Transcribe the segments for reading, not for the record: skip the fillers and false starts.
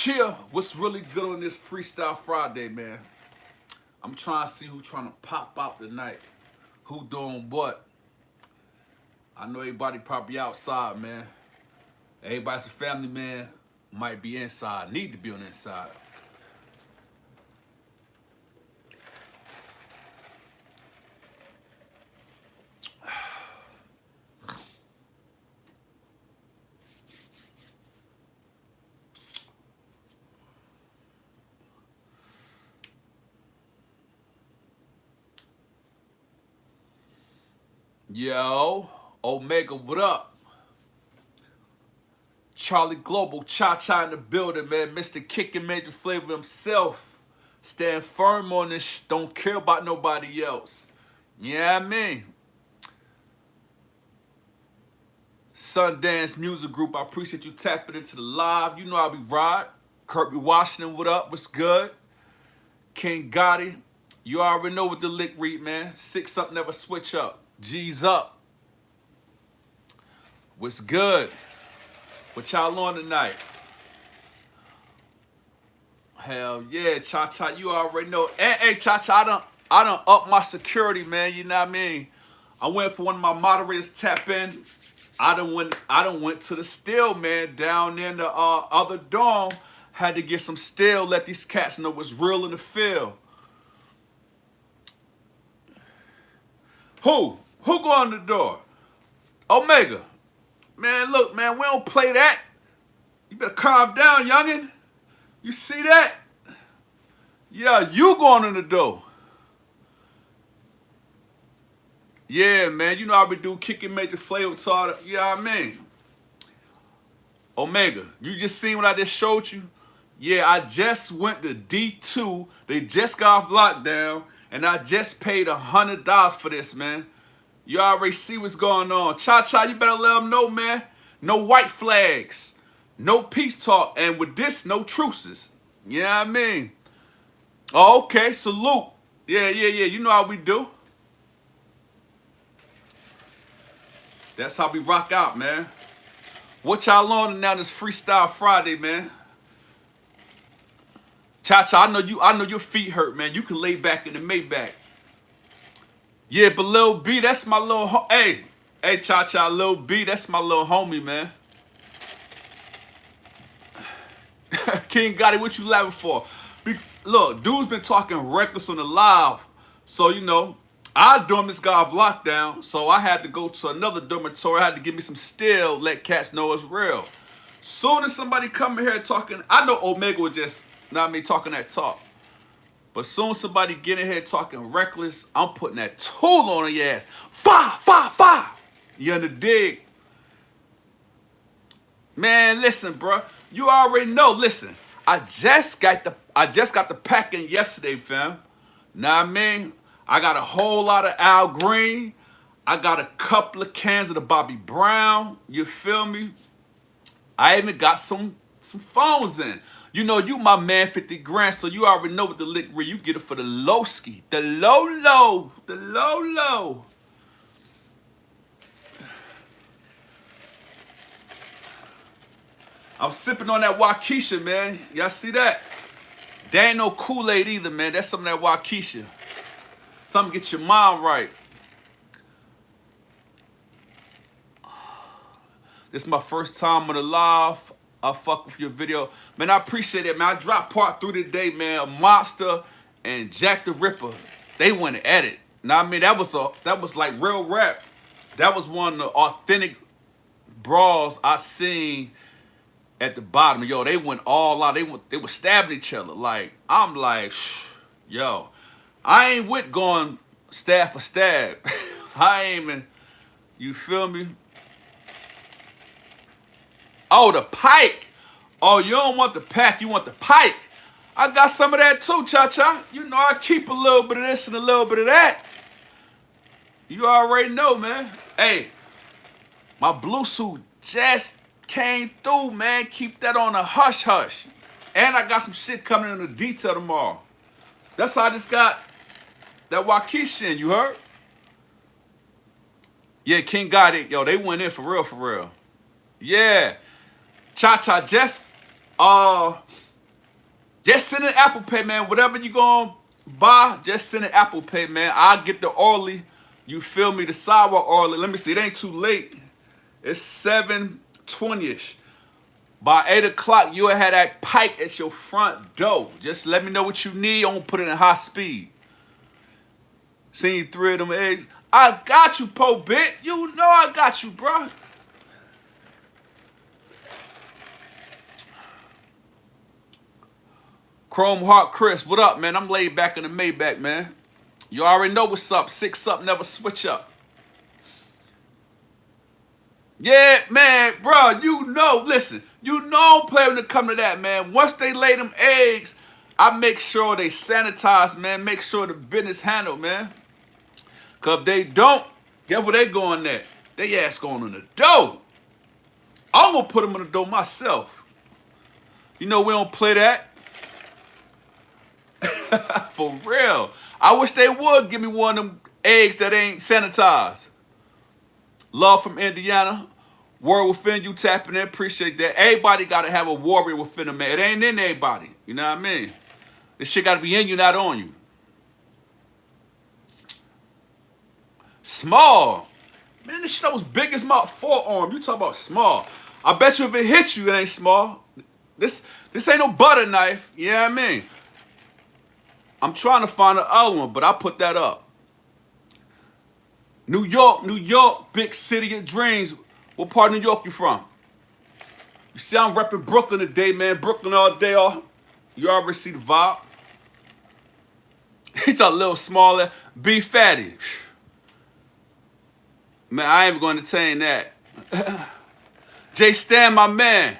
Cheer, what's really good on this Freestyle Friday, man? I'm trying to see who trying to pop out tonight. Who doing what? I know everybody probably outside, man. Everybody's a family man, might be inside, need to be on the inside. Yo, Omega, what up? Charlie Global, Cha-Cha in the building, man. Mr. Kickin' Major Flavor himself. Stand firm on this, don't care about nobody else. Yeah, I mean. Sundance Music Group, I appreciate you tapping into the live. You know I be ride. Kirby Washington, what up? What's good? King Gotti, you already know what the lick read, man. 6 up, never switch up. G's up. What's good? What y'all on tonight? Hell yeah, Cha-Cha, you already know. Hey, Cha-Cha, I done up my security, man. You know what I mean? I went for one of my moderators to tap in. I done went to the still, man, down in the other dorm. Had to get some still, let these cats know what's real in the field. Who go on the door? Omega. Man, look, man, we don't play that. You better calm down, youngin'. You see that? Yeah, you going in the door. Yeah, man, you know how we do kicking major flavor tartar. You know what I mean? Omega, you just seen what I just showed you? Yeah, I just went to D2. They just got off lockdown, and I just paid $100 for this, man. You already see what's going on. Cha-Cha, you better let them know, man. No white flags. No peace talk. And with this, no truces. You know what I mean? Oh, okay, salute. Yeah. You know how we do. That's how we rock out, man. What y'all on now this Freestyle Friday, man? Cha-Cha, I know your feet hurt, man. You can lay back in the Maybach. Yeah, but Lil B, that's my little hey, Cha-Cha, Lil B, that's my little homie, man. King Gotti, what you laughing for? Look, dude's been talking reckless on the live. So, you know, our dorm just got off lockdown, so I had to go to another dormitory. I had to give me some still, let cats know it's real. Soon as somebody come in here talking, I know Omega was just, not me, talking that talk. But soon as somebody get in here talking reckless, I'm putting that tool on your ass. Fire. You under dig? Man, listen, bro. You already know. Listen, I just got the pack in yesterday, fam. Know what I mean? I got a whole lot of Al Green. I got a couple of cans of the Bobby Brown. You feel me? I even got some phones in. You know, you my man, 50 grand, so you already know what the lick where you get it for the low ski. The low. I'm sipping on that Waukesha, man. Y'all see that? There ain't no Kool-Aid either, man. That's some of that Waukesha. Something get your mind right. This is my first time on the live. I fuck with your video. Man, I appreciate it, man. I dropped part 3 today, man. Monster and Jack the Ripper. They went at it. Now, I mean, that was like real rap. That was one of the authentic brawls I seen at the bottom. Yo, they went all out. They were stabbing each other. Like, I'm like, yo, I ain't with going stab for stab. I ain't even, you feel me? Oh, the pike. Oh, you don't want the pack, you want the pike. I got some of that too, Cha-Cha. You know I keep a little bit of this and a little bit of that. You already know, man. Hey, my blue suit just came through, man. Keep that on a hush-hush. And I got some shit coming in the detail tomorrow. That's how I just got that Waukesha in, you heard? Yeah, King got it. Yo, they went in for real. Yeah. Cha-Cha just Just send it Apple Pay, man. Whatever you gonna buy, just send it Apple Pay, man. I'll get the oily. You feel me? The sour oily. Let me see. It ain't too late. It's 7:20ish. By 8 o'clock, you'll have that pike at your front door. Just let me know what you need. I'm gonna put it in high speed. Seen 3 of them eggs. I got you, Po Bit. You know I got you, bro. Chrome Heart Chris, what up, man? I'm laid back in the Maybach, man. You already know what's up. 6 up, never switch up. Yeah, man, bro, you know, listen, you know I'm planning to come to that, man. Once they lay them eggs, I make sure they sanitize, man. Make sure the business handled, man. Because if they don't, guess where they going at? They ass going on the door. I'm going to put them on the door myself. You know we don't play that. For real. I wish they would give me one of them eggs that ain't sanitized. Love from Indiana. Word within you tapping in. Appreciate that. Everybody got to have a warrior within them, man. It ain't in everybody. You know what I mean? This shit got to be in you, not on you. Small. Man, this shit was big as my forearm. You talk about small. I bet you if it hit you, it ain't small. This ain't no butter knife. You know what I mean? I'm trying to find the other one, but I put that up. New York, big city of dreams. What part of New York you from? You see I'm repping Brooklyn today, man. Brooklyn all day off. You already see the vibe. He's a little smaller. Be fatty. Man, I ain't even going to entertain that. J Stan, my man.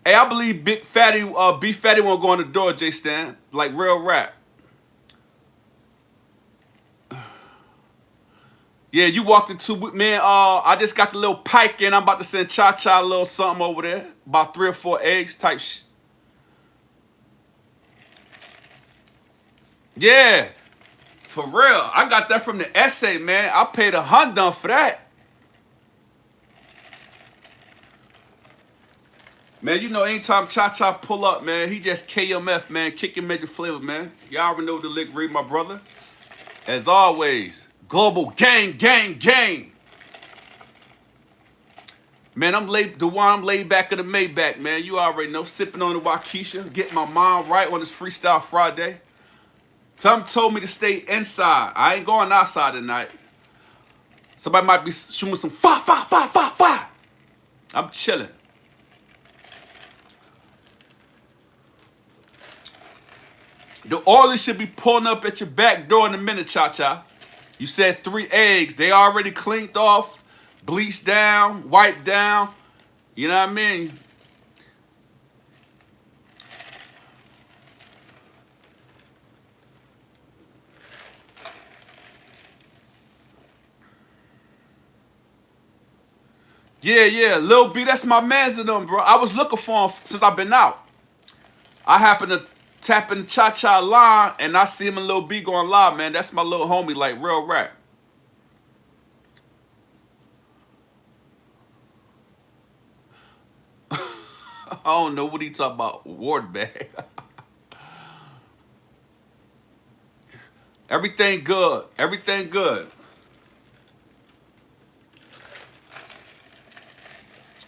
Hey, I believe Big Fatty, B Fatty won't go on the door, J Stan. Like real rap. Yeah, you walked into, man, I just got the little pike in. I'm about to send Cha-Cha a little something over there. About 3 or 4 eggs type shit. Yeah. For real. I got that from the essay, man. I paid $100 for that. Man, you know, anytime Cha-Cha pull up, man, he just KMF, man. Kicking major flavor, man. Y'all already know the lick read, my brother. As always, global gang, gang, gang. Man, I'm laid back in the Maybach, man. You already know. Sipping on the Waukesha. Getting my mind right on this Freestyle Friday. Some told me to stay inside. I ain't going outside tonight. Somebody might be shooting some fire. I'm chilling. The oil should be pulling up at your back door in a minute, Cha-Cha. You said 3 eggs. They already cleaned off, bleached down, wiped down. You know what I mean? Yeah, Lil B, that's my man's in them, bro. I was looking for him since I've been out. I happened to tap in the Cha-Cha line, and I see him and Lil B going live, man. That's my little homie, like real rap. I don't know what he talking about. Ward bag. Everything good. Everything good.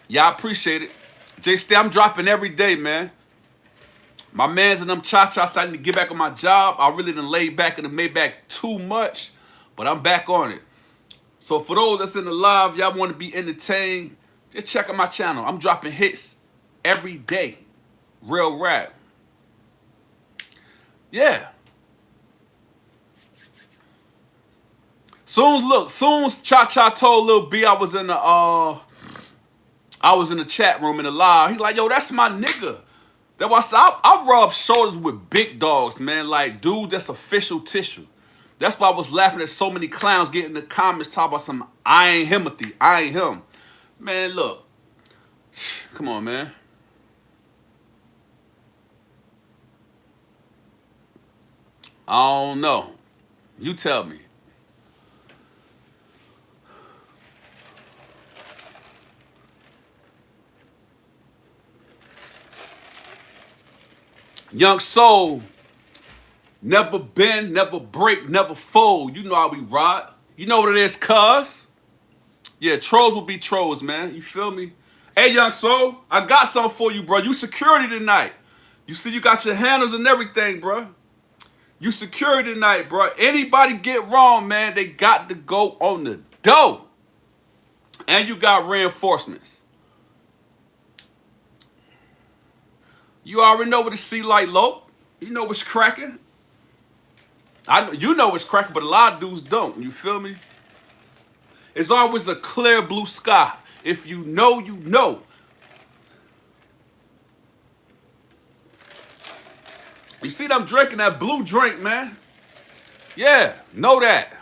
Yeah, I appreciate it. J-Stay, I'm dropping every day, man. My mans and them Cha-Cha starting to get back on my job. I really done laid back in the Maybach too much, but I'm back on it. So for those that's in the live, y'all want to be entertained, just check out my channel. I'm dropping hits every day. Real rap. Yeah. Soon as Cha-Cha told Lil B I was in the chat room in the live, he's like, yo, that's my nigga. That's why I rub shoulders with big dogs, man. Like, dude, that's official tissue. That's why I was laughing at so many clowns getting in the comments talking about some I ain't himothy. I ain't him. Man, look. Come on, man. I don't know. You tell me. Young Soul, never bend, never break, never fold. You know how we ride. You know what it is, cuz. Yeah, trolls will be trolls, man. You feel me? Hey, Young Soul, I got something for you, bro. You security tonight. You see you got your handles and everything, bro. You security tonight, bro. Anybody get wrong, man, they got to go on the door. And you got reinforcements. You already know what it see like, low. You know what's cracking. You know what's cracking, but a lot of dudes don't. You feel me? It's always a clear blue sky. If you know, you know. You see them drinking that blue drink, man? Yeah, know that.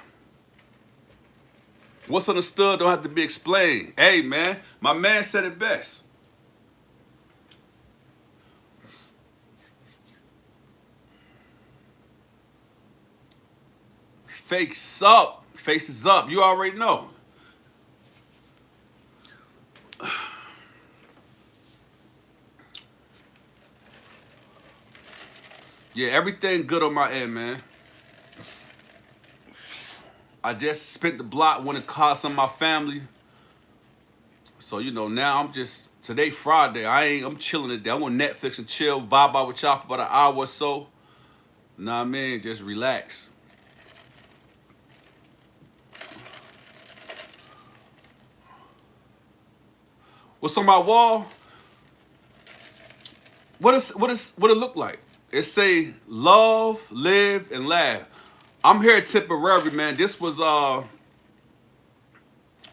What's understood don't have to be explained. Hey, man, my man said it best. Face up. Faces up. You already know. Yeah, everything good on my end, man. I just spent the block, went to call some of my family. So, you know, now I'm just, today Friday, I'm chilling today. I'm on Netflix and chill, vibe out with y'all for about an hour or so. You know what I mean? Just relax. What's on my wall? What it look like? It say love, live, and laugh. I'm here at Tipperary, man. This was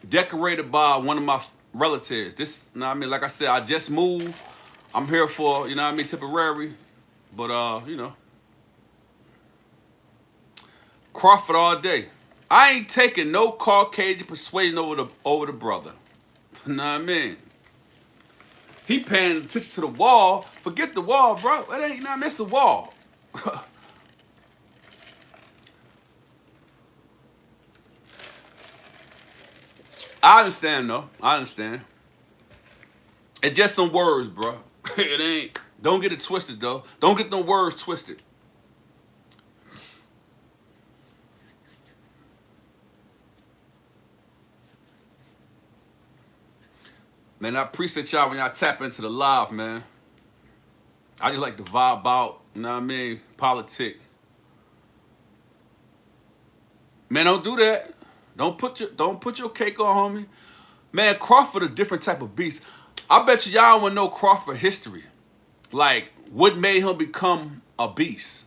decorated by one of my relatives. This, you know what I mean? Like I said, I just moved. I'm here for, you know what I mean, Tipperary. But you know, Crawford all day. I ain't taking no Caucasian persuasion over the brother. You know what I mean? He paying attention to the wall. Forget the wall, bro. That ain't, you know what I mean? It's the wall. I understand, though. I understand. It's just some words, bro. It ain't. Don't get it twisted, though. Don't get no words twisted. Man, I appreciate y'all when y'all tap into the live, man. I just like to vibe out, you know what I mean? Politic. Man, don't do that. Don't put your cake on, homie. Man, Crawford a different type of beast. I bet you y'all want to know Crawford history. Like, what made him become a beast?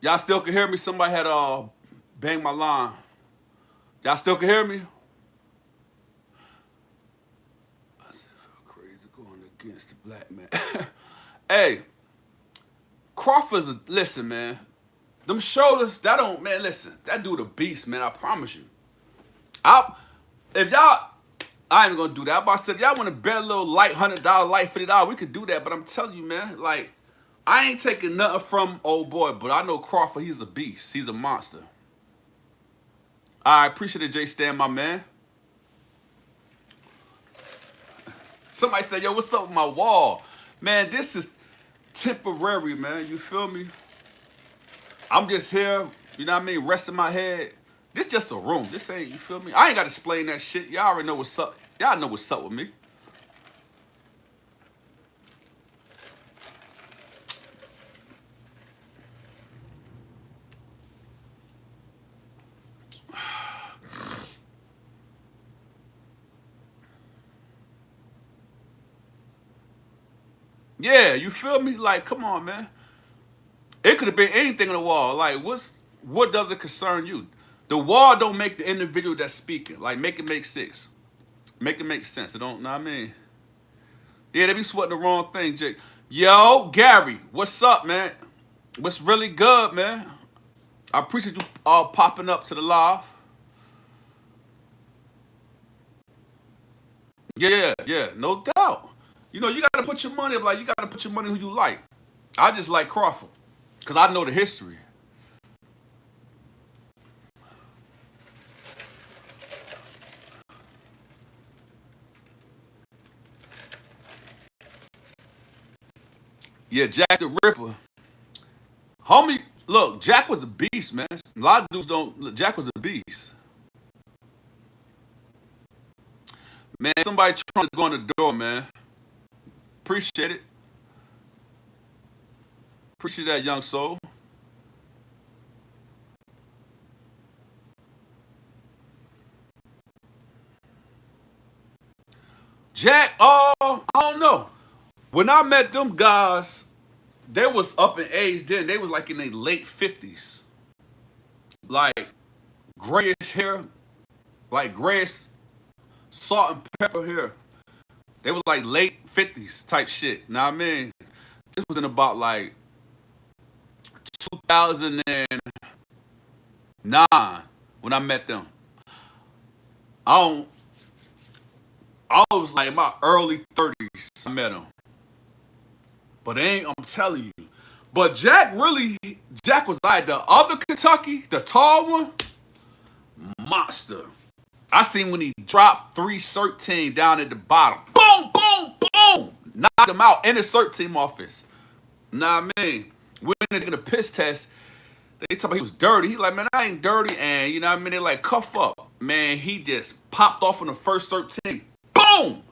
Y'all still can hear me? Somebody had banged my line. Y'all still can hear me? I said, crazy going against the black man. Hey, Crawford's listen, man. Them shoulders, that don't, man, listen. That dude a beast, man. I promise you. If y'all, I ain't gonna do that. I'm about to say, if y'all want to bet a little light $100, light $50, we could do that. But I'm telling you, man, like, I ain't taking nothing from old boy, but I know Crawford, he's a beast. He's a monster. I appreciate it, Jay Stan, my man. Somebody said, yo, what's up with my wall? Man, this is temporary, man. You feel me? I'm just here, you know what I mean, resting my head. This just a room. This ain't, you feel me? I ain't got to explain that shit. Y'all already know what's up. Y'all know what's up with me. Yeah, you feel me? Like, come on, man. It could have been anything on the wall. Like, what does it concern you? The wall don't make the individual that's speaking. Like, make it make sense. Make it make sense. It don't, know what I mean? Yeah, they be sweating the wrong thing, Jake. Yo, Gary, what's up, man? What's really good, man? I appreciate you all popping up to the live. Yeah, no doubt. You know, you got to put your money up. Like, you got to put your money who you like. I just like Crawford because I know the history. Yeah, Jack the Ripper. Homie, look, Jack was a beast, man. A lot of dudes don't. Look, Jack was a beast. Man, somebody trying to go on the door, man. Appreciate it. Appreciate that, young soul. Jack, I don't know. When I met them guys, they was up in age then. They was like in their late 50s. Like grayish hair, like grayish salt and pepper hair. They was like late 50s type shit. Know what I mean? This was in about like 2009 when I met them. I don't. I was like in my early 30s. I met them, but I'm telling you. But Jack was like the other Kentucky, the tall one, monster. I seen when he dropped 313 down at the bottom. Boom, boom, boom. Knocked him out in the cert team office. Nah, man. When they did a piss test, they told me he was dirty. He like, man, I ain't dirty. And you know what I mean? They like, cuff up. Man, he just popped off in the first 13. Boom!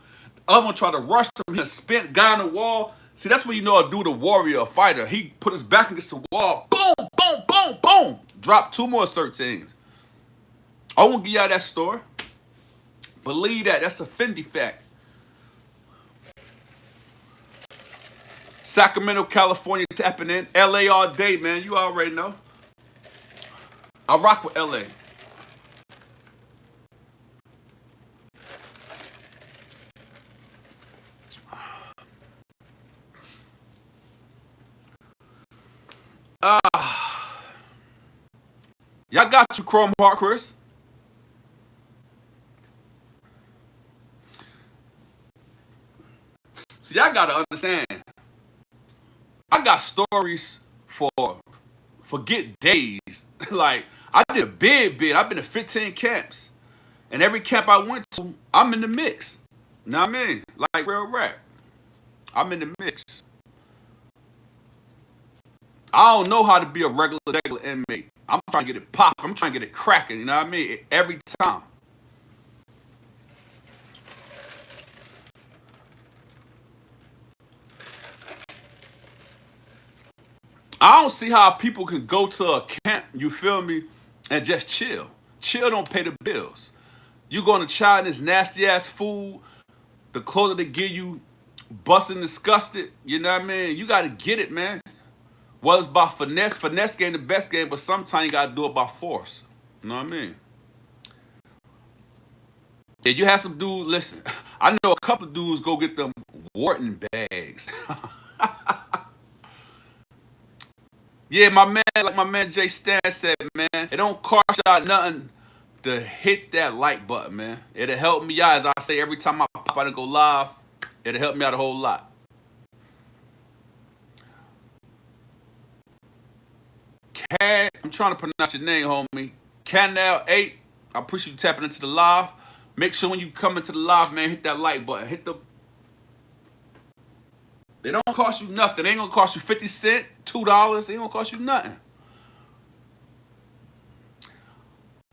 Other one tried to rush him. He spent guy on the wall. See, that's when you know a dude, a warrior, a fighter. He put his back against the wall. Boom, boom, boom, boom. Dropped 2 more 13s. I won't give y'all that story. Believe that. That's a Fendi fact. Sacramento, California tapping in. LA all day, man. You already know. I rock with LA. Y'all got you, Chrome Heart, Chris. See, y'all gotta understand. I got stories for forget days. Like, I did a bid. I've been to 15 camps. And every camp I went to, I'm in the mix. You know what I mean? Like real rap. I'm in the mix. I don't know how to be a regular inmate. I'm trying to get it popping. I'm trying to get it cracking. You know what I mean? Every time. I don't see how people can go to a camp, you feel me, and just chill. Chill don't pay the bills. You going to China's nasty ass food, the clothes that they give you, busting disgusted. You know what I mean? You got to get it, man. Well, it's by finesse. Finesse game the best game, but sometimes you got to do it by force. You know what I mean? Yeah, you have some dude, listen, I know a couple of dudes go get them Wharton bags. Yeah, like my man Jay Stan said, man, it don't cost y'all nothing to hit that like button, man. It'll help me out, as I say every time I pop out and go live. It'll help me out a whole lot. I'm trying to pronounce your name, homie. Canal8. I appreciate you tapping into the live. Make sure when you come into the live, man, hit that like button. They don't cost you nothing. They ain't gonna cost you 50 cents, $2. They ain't gonna cost you nothing.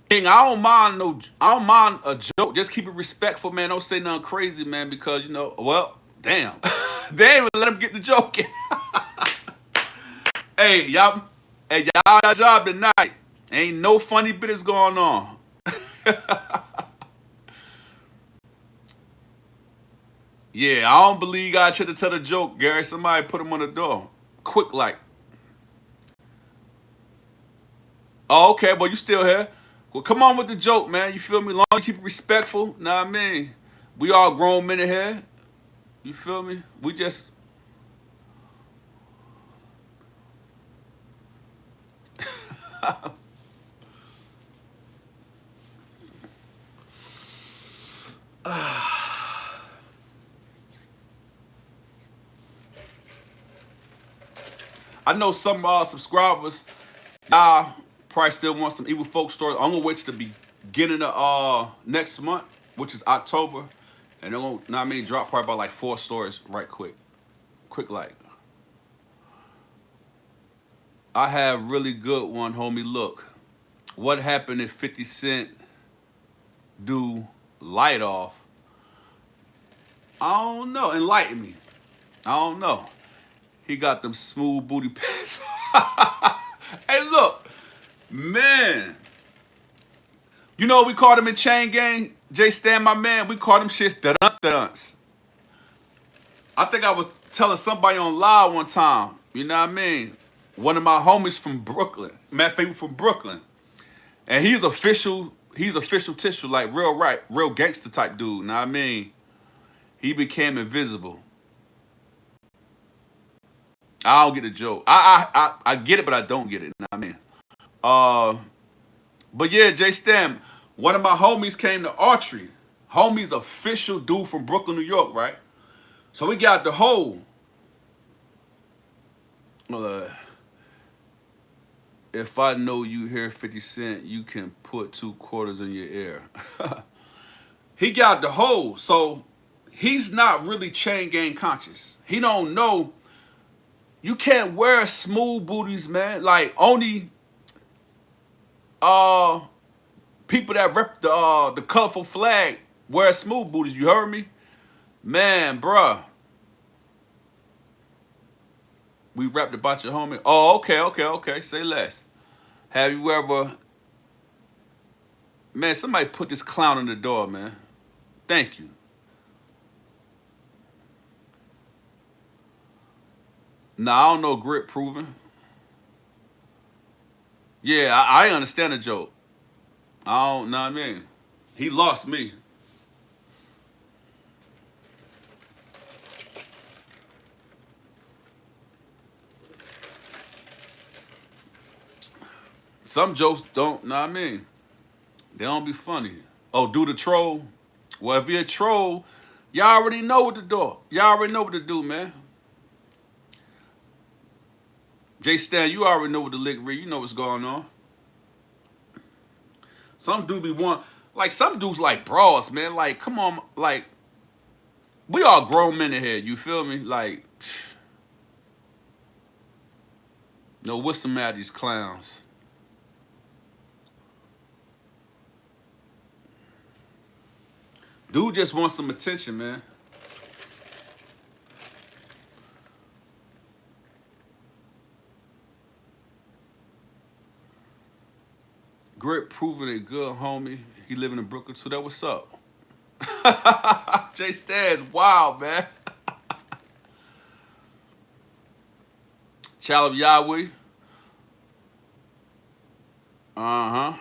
King, I don't mind a joke. Just keep it respectful, man. Don't say nothing crazy, man, because you know, well, damn. They ain't even let him get the joke in. Hey, y'all got a job tonight. Ain't no funny business going on. Yeah, I don't believe you got to tell the joke, Gary. Somebody put him on the door. Quick like. Oh, okay, well, you still here. Well, come on with the joke, man. You feel me? Long as you keep it respectful. Know what I mean? We all grown men in here. You feel me? We just... I know some subscribers, y'all probably still want some evil folk stories. I'm gonna wait to the beginning of next month, which is October, and I'm gonna, know what I mean, drop probably about like 4 stories right quick like. I have really good one, homie. Look, what happened if 50 Cent do Light Off? I don't know. Enlighten me. I don't know. He got them smooth booty pants. Hey, look, man. You know what we called him in Chain Gang? Jay Stan, my man. We called him shits da-dun-da-duns. I think I was telling somebody on live one time. You know what I mean? One of my homies from Brooklyn. Matt Favorite from Brooklyn. And he's official tissue, like real gangster type dude. You know what I mean? He became invisible. I don't get the joke. I get it, but I don't get it. You know what I mean? But yeah, Jay Stam, one of my homies came to archery. Homie's official dude from Brooklyn, New York, right? So we got the whole. If I know you hear 50 Cent, you can put 2 quarters in your ear. He got the whole. So he's not really chain gang conscious. He don't know. You can't wear smooth booties, man. Like only people that rep the colorful flag wear smooth booties. You heard me? Man, bruh. We rapped about your homie. Oh, okay. Say less. Have you ever... Man, somebody put this clown on the door, man. Thank you. Nah, I don't know grit proving. Yeah, I understand the joke. I don't know what I mean. He lost me. Some jokes don't, know what I mean? They don't be funny. Oh, do the troll? Well, if you're a troll, y'all already know what to do. Y'all already know what to do, man. Jay Stan, you already know what the lick read. You know what's going on. Some dudes be like some dudes like bras, man. Like, come on, like, we all grown men in here, you feel me? Like, no, what's the matter, these clowns? Dude just wants some attention, man. Grit proving it good, homie. He living in Brooklyn too. That what's up? Jay Stan's wild, man. Child of Yahweh. Uh-huh.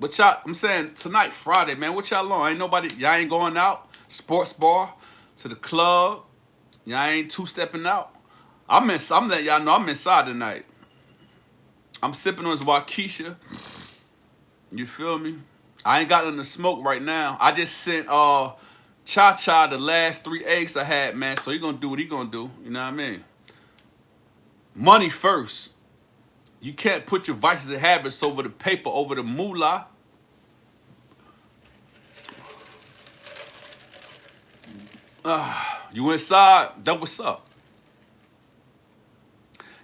But y'all, I'm saying tonight, Friday, man. What y'all on? Ain't nobody, y'all ain't going out? Sports bar, to the club. Y'all ain't two-stepping out. I'm letting y'all know I'm inside tonight. I'm sipping on this Waukesha. You feel me? I ain't got nothing to smoke right now. I just sent Cha-Cha the last 3 eggs I had, man. So he gonna do what he gonna do. You know what I mean? Money first. You can't put your vices and habits over the paper, over the moolah. You inside? That what's up.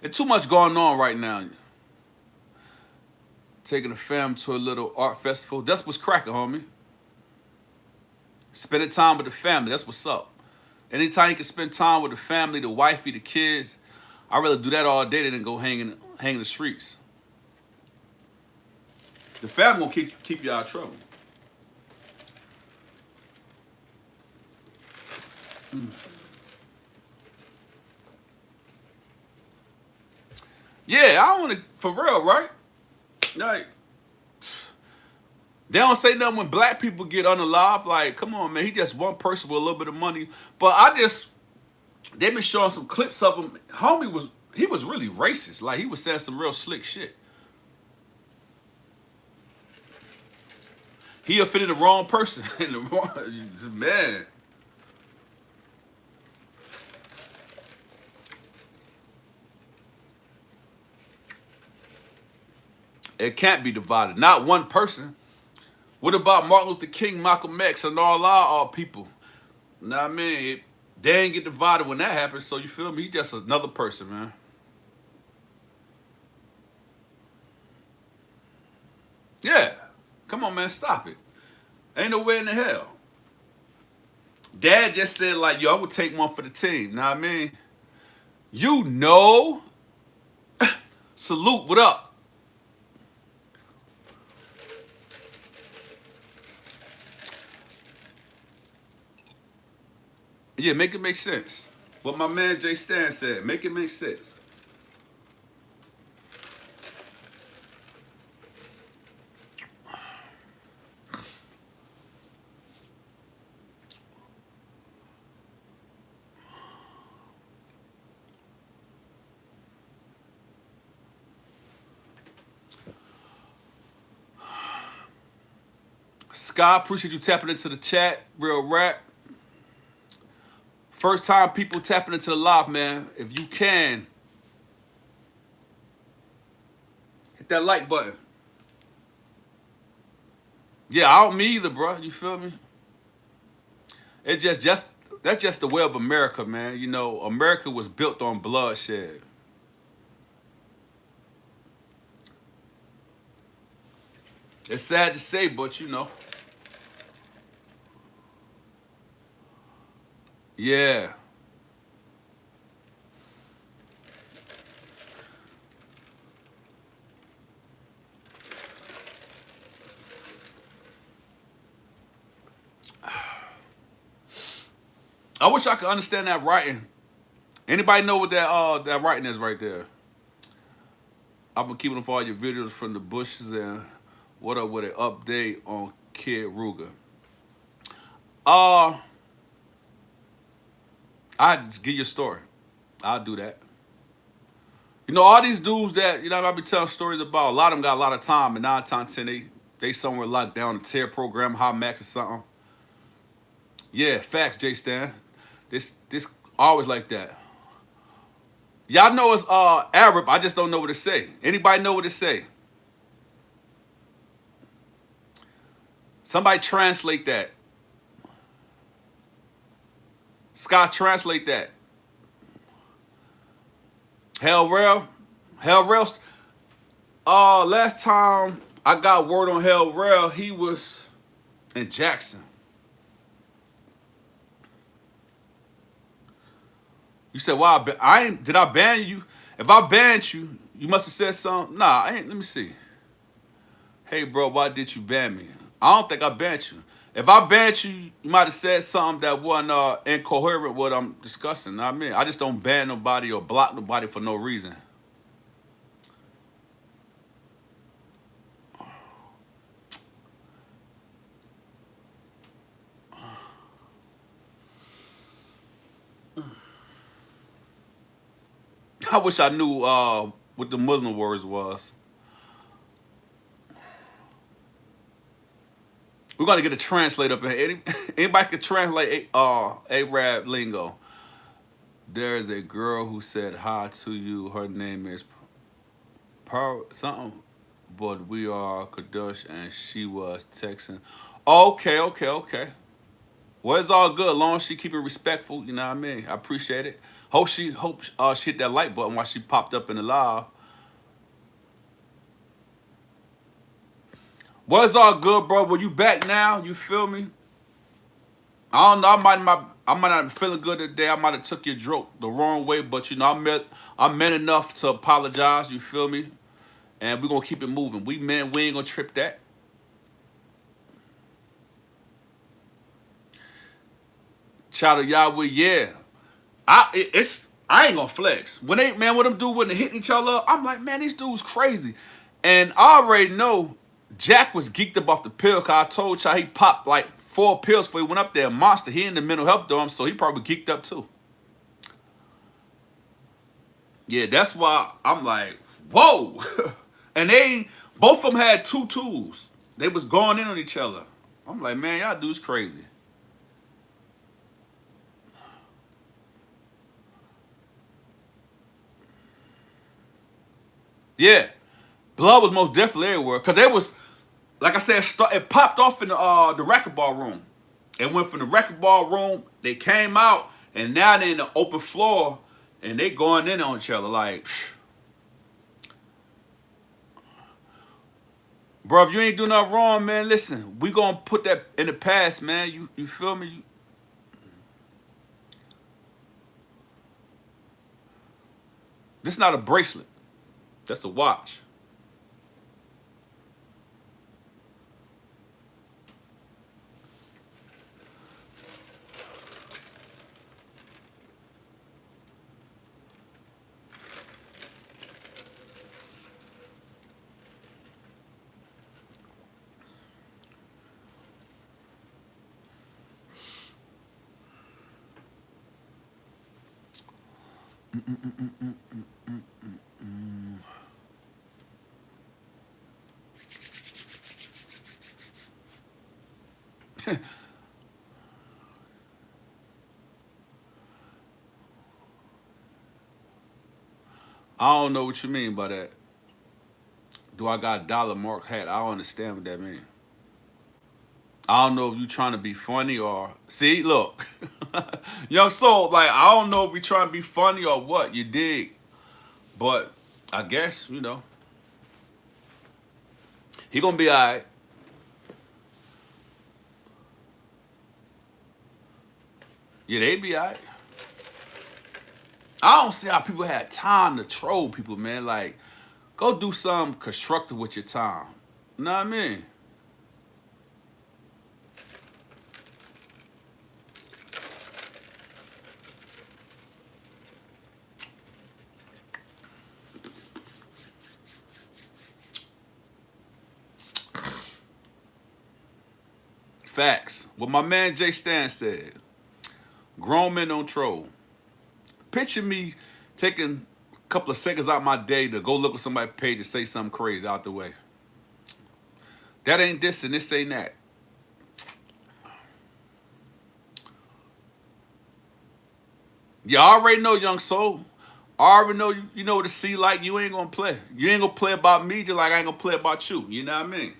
There's too much going on right now. Taking the fam to a little art festival. That's what's cracking, homie. Spending time with the family. That's what's up. Anytime you can spend time with the family, the wifey, the kids, I'd rather do that all day than go hang in the streets. The family will keep you out of trouble. Yeah, I don't want to, for real, right? Like, they don't say nothing when black people get unalive. Like, come on, man. He just one person with a little bit of money. But they been showing some clips of him. Homie he was really racist. Like, he was saying some real slick shit. He offended the wrong person. Man. It can't be divided. Not one person. What about Martin Luther King, Malcolm X, and all our people? Know what I mean? They ain't get divided when that happened, so you feel me? He just another person, man. Yeah. Come on, man, stop it. Ain't no way in the hell. Dad just said, like, yo, I would take one for the team. Know what I mean? You know. Salute, what up? Yeah, make it make sense. What my man Jay Stan said, make it make sense. Sky, appreciate you tapping into the chat. Real rap. First time people tapping into the live, man. If you can, hit that like button. Yeah, I don't me either, bro. You feel me? It just that's just the way of America, man. You know, America was built on bloodshed. It's sad to say, but you know. Yeah. I wish I could understand that writing. Anybody know what that writing is right there? I've been keeping up all your videos from the bushes and what up with an update on Kid Ruger. I just give you a story. I'll do that. You know, all these dudes that, you know, I be telling stories about, a lot of them got a lot of time, and 9 times 10, they somewhere locked down a tear program, high max or something. Yeah, facts, J Stan. This always like that. Y'all know it's Arab, I just don't know what to say. Anybody know what to say? Somebody translate that. Scott, translate that. Hell Rail. Last time I got word on Hell Rail, he was in Jackson. You said, "Wow, I ain't. Did I ban you? If I banned you, you must have said something." Nah, I ain't. Let me see. Hey, bro, why did you ban me? I don't think I banned you. If I banned you, you might have said something that wasn't incoherent with what I'm discussing. Know what I mean, I just don't ban nobody or block nobody for no reason. I wish I knew what the Muslim words was. We're gonna get a translator up in here. Anybody can translate Arab lingo. There is a girl who said hi to you. Her name is something, but we are Kadush, and she was texting. Okay. Well, it's all good, as long as she keep it respectful. You know what I mean? I appreciate it. Hope she hit that like button while she popped up in the live. Well, it's all good, bro. Well, you back now? You feel me? I don't know. I might not be feeling good today. I might have took your joke the wrong way, but you know, I'm man enough to apologize. You feel me? And we're gonna keep it moving. We ain't gonna trip that. Shout out Yahweh, yeah. I ain't gonna flex. When them dudes when they hitting each other up, I'm like, man, these dudes crazy. And I already know Jack was geeked up off the pill, cause I told y'all he popped like 4 pills before he went up there. Monster, he in the mental health dorm, so he probably geeked up too. Yeah, that's why I'm like, whoa. And both of them had 2 tools. They was going in on each other. I'm like, man, y'all dudes crazy. Yeah. Blood was most definitely everywhere. Because they was, like I said, it popped off in the racquetball room. It went from the racquetball room, they came out, and now they're in the open floor, and they going in on each other like, psh. Bro, if you ain't do nothing wrong, man, listen, we gonna put that in the past, man. You feel me? This not a bracelet. That's a watch. I don't know what you mean by that. Do I got a dollar mark hat? I don't understand what that means. I don't know if you trying to be funny or see, look. Young soul, like I don't know if we trying to be funny or what, you dig. But I guess, he gonna be alright. Yeah, they be alright. I don't see how people had time to troll people, man. Like, go do something constructive with your time. You know what I mean? Facts. What my man Jay Stan said. Grown men don't troll. Picture me taking a couple of seconds out my day to go look at somebody's page to say something crazy out the way. That ain't this and this ain't that. You already know, young soul. I already know you know what to see like. You ain't gonna play. You ain't gonna play about me just like I ain't gonna play about you. You know what I mean?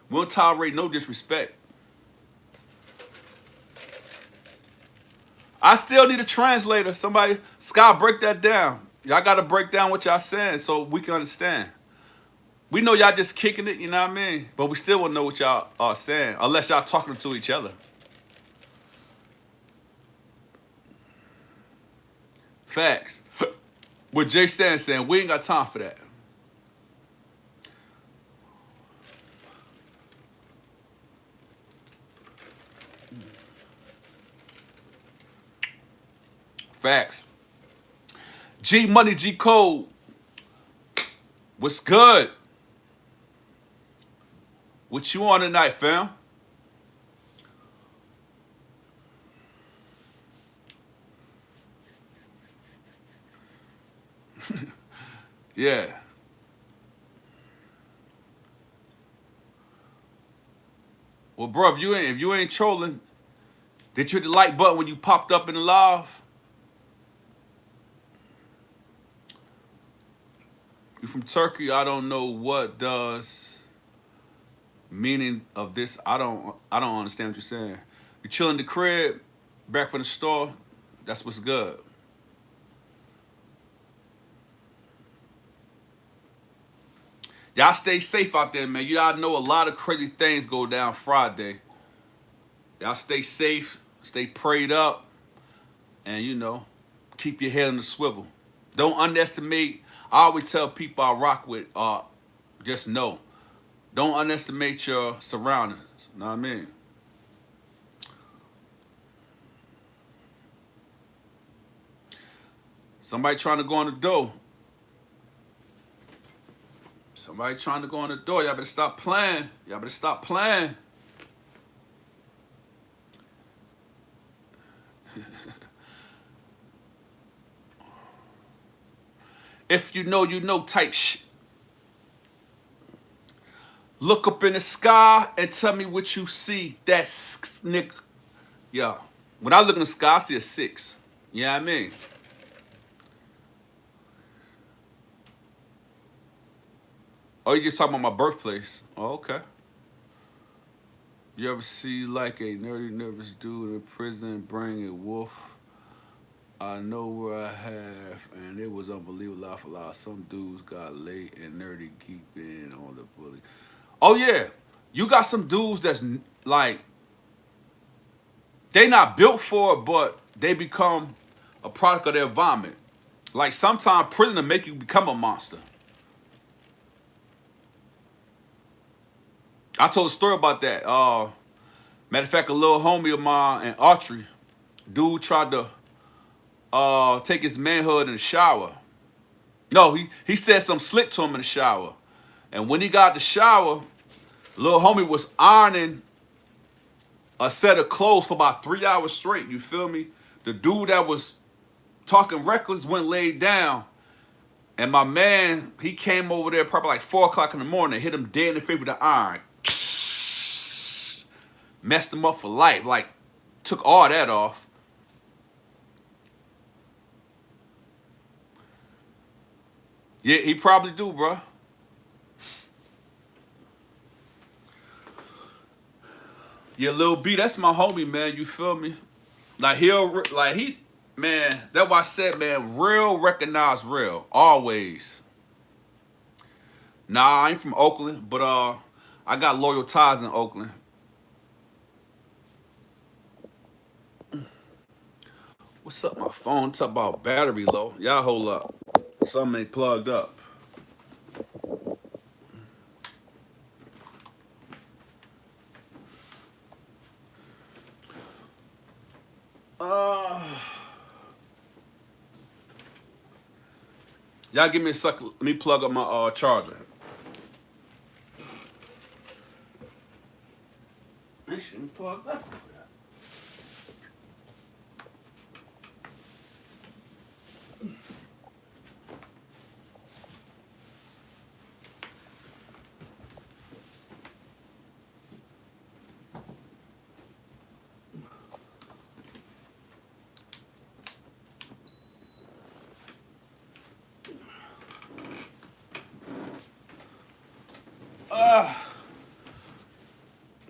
We don't tolerate no disrespect. I still need a translator. Somebody, Scott, break that down. Y'all got to break down what y'all saying so we can understand. We know y'all just kicking it, you know what I mean? But we still won't know what y'all are saying unless y'all talking to each other. Facts. What Jay Stan saying, we ain't got time for that. Facts. G Money, G Code. What's good? What you on tonight, fam? Yeah. Well, bro, if you ain't trolling, did you hit the like button when you popped up in the live? You from Turkey? I don't know what does meaning of this. I don't understand what you're saying. You chilling the crib, back from the store. That's what's good. Y'all stay safe out there, man. Y'all know a lot of crazy things go down Friday. Y'all stay safe, stay prayed up, and keep your head on the swivel. Don't underestimate. I always tell people I rock with, just know. Don't underestimate your surroundings. You know what I mean? Somebody trying to go on the door. Somebody trying to go on the door. Y'all better stop playing. Y'all better stop playing. If you know type shit. Look up in the sky and tell me what you see. That's nigga. Yeah. When I look in the sky, I see a 6. You know what I mean? Oh, you just talking about my birthplace. Oh, okay. You ever see like a nerdy, nervous dude in prison bring a wolf? I know where I have, and it was unbelievable. Laugh a lot. Some dudes got late and nerdy keeping on the bully. Oh yeah, you got some dudes that's like they not built for it, but they become a product of their environment. Like sometimes prison will make you become a monster. I told a story about that. Matter of fact, a little homie of mine in archery, dude tried to take his manhood in the shower. No, he said something slick to him in the shower. And when he got the shower, little homie was ironing a set of clothes for about 3 hours straight. You feel me? The dude that was talking reckless went laid down. And my man, he came over there probably like 4 o'clock in the morning, hit him dead in the face with the iron. Messed him up for life. Like, took all that off. Yeah, he probably do, bro. Yeah, Lil B, that's my homie, man. You feel me? Like man, that's why I said, man, real recognize real, always. Nah, I ain't from Oakland, but I got loyal ties in Oakland. What's up, my phone? Talk about battery low. Y'all hold up. Something ain't plugged up. Y'all give me a second. Let me plug up my charger. This shit plugged up.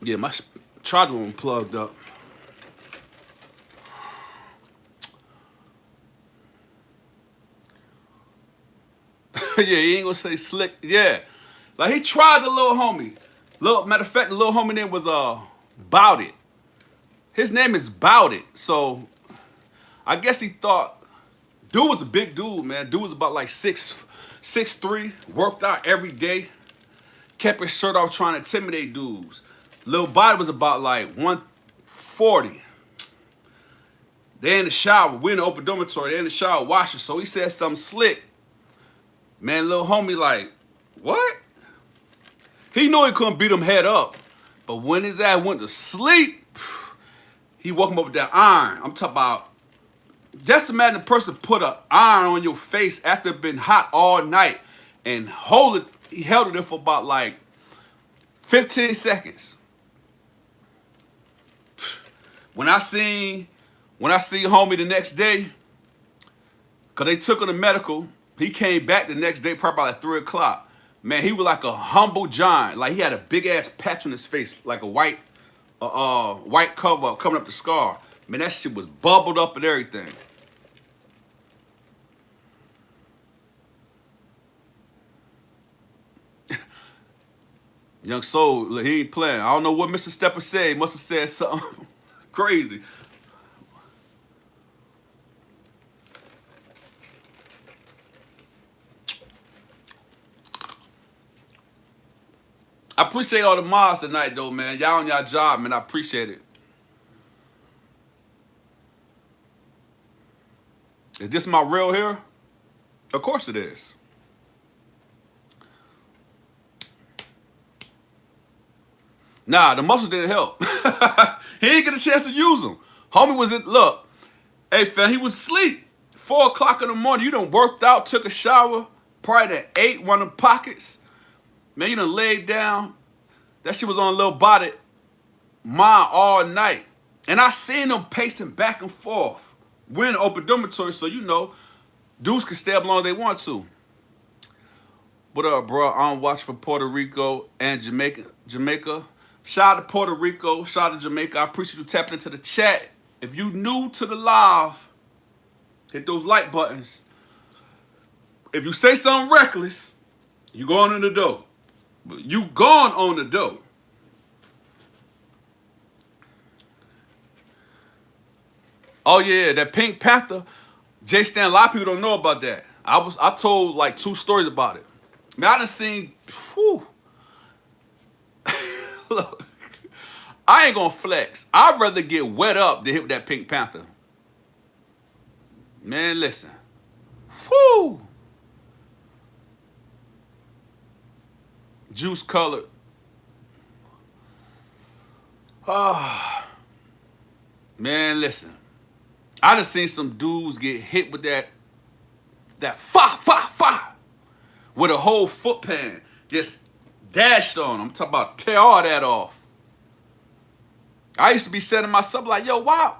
Yeah, my charger one plugged up. Yeah, he ain't gonna say slick. Yeah, like he tried the little homie. Matter of fact, the little homie name was Bout It. His name is Bout It. So I guess he thought dude was a big dude, man. Dude was about like 6'3", worked out every day, kept his shirt off trying to intimidate dudes. Lil Body was about like 140. They in the shower. We in the open dormitory. They in the shower washing. So he said something slick. Man, little homie like, what? He knew he couldn't beat him head up. But when his ass went to sleep, he woke him up with that iron. I'm talking about, just imagine a person put an iron on your face after it been hot all night and hold it. He held it there for about like 15 seconds. When I see homie the next day, cause they took him to medical, he came back the next day probably like 3 o'clock. Man, he was like a humble giant. Like he had a big ass patch on his face, like a white cover up coming up the scar. Man, that shit was bubbled up and everything. Young Soul, he ain't playing. I don't know what Mr. Stepper said. He must have said something crazy. I appreciate all the mods tonight, though, man. Y'all on y'all job, man. I appreciate it. Is this my real hair? Of course it is. Nah, the muscle didn't help. He didn't get a chance to use them. Homie was in, look, hey, fam, he was asleep. 4 o'clock in the morning, you done worked out, took a shower, probably at 8, one of the pockets. Man, you done laid down. That shit was on a little body, mine all night. And I seen them pacing back and forth. We're in the open dormitory, so you know, dudes can stay up long as they want to. What up, bro? I'm watching for Puerto Rico and Jamaica. Shout out to Puerto Rico. Shout out to Jamaica. I appreciate you tapping into the chat. If you new to the live, hit those like buttons. If you say something reckless, you going in the door. You gone on the door. Oh yeah, that Pink Panther. Jay Stan, a lot of people don't know about that. I told like 2 stories about it. Man, I done seen, whew. Look, I ain't gonna flex. I'd rather get wet up than hit with that Pink Panther. Man, listen. Whoo! Juice colored. Ah, man, listen. I done seen some dudes get hit with that fa with a whole foot pan just dashed on them. I'm talking about tear all that off. I used to be saying to myself like, yo, wow.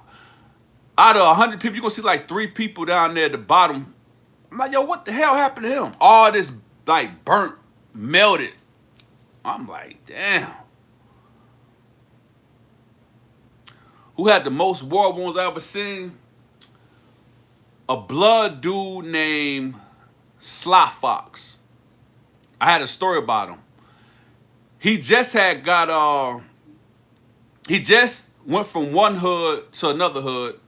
Out of 100 people, you gonna see like 3 people down there at the bottom. I'm like, yo, what the hell happened to him? All this like burnt, melted. I'm like, damn. Who had the most war wounds I ever seen? A blood dude named Sly Fox. I had a story about him. He just went from one hood to another hood.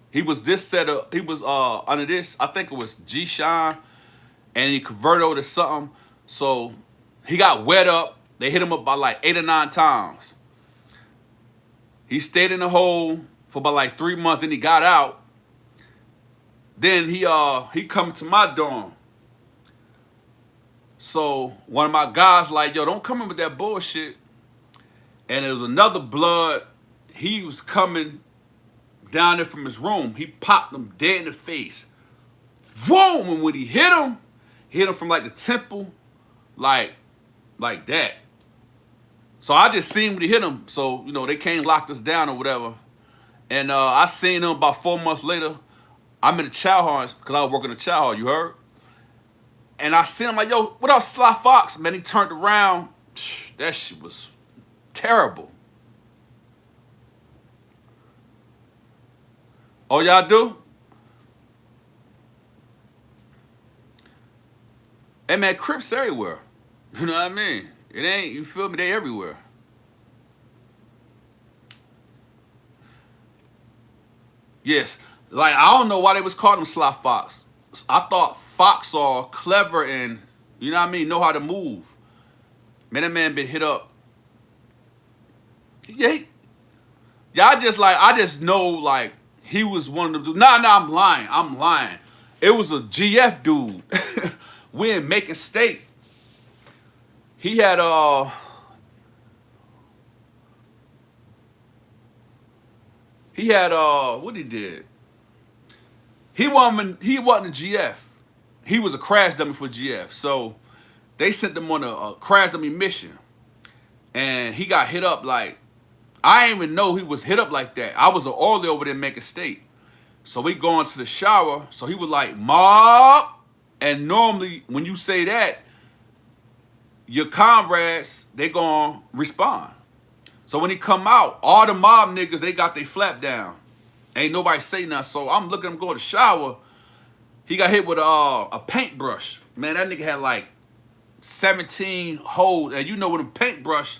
He was under this, I think it was G-Shine, and he converted over to something. So he got wet up. They hit him up by like 8 or 9 times. He stayed in the hole for about like 3 months, then he got out. Then he come to my dorm. So one of my guys like, yo, don't come in with that bullshit. And there was another blood. He was coming down there from his room. He popped him dead in the face. Whoa! And when he hit him from like the temple, like that. So I just seen when he hit him. So, you know, they came locked us down or whatever. And I seen him about 4 months later. I'm in the chow hall because I was working the chow hall, you heard? And I seen him like, yo, what up, Sly Fox? Man, he turned around. That shit was terrible. Oh, y'all do? Hey, man, Crips everywhere. You know what I mean? It ain't, you feel me? They everywhere. Yes. Like, I don't know why they was calling him Sly Fox. I thought Fox are clever and, you know what I mean, know how to move. Man, that man been hit up. Yeah, I just know, like, he was one of them dudes. Nah, I'm lying. It was a GF dude. We in Macon State. He had, what he did? He wasn't a GF. He was a crash dummy for GF. So they sent him on a crash dummy mission. And he got hit up like, I didn't even know he was hit up like that. I was an orderly over there in Macon State. So we go into the shower. So he was like, mob. And normally when you say that, your comrades, they gonna respond. So when he come out, all the mob niggas, they got their flap down. Ain't nobody say nothing. So I'm looking at him go to the shower. He got hit with a paintbrush. Man, that nigga had like 17 holes. And you know when a paintbrush,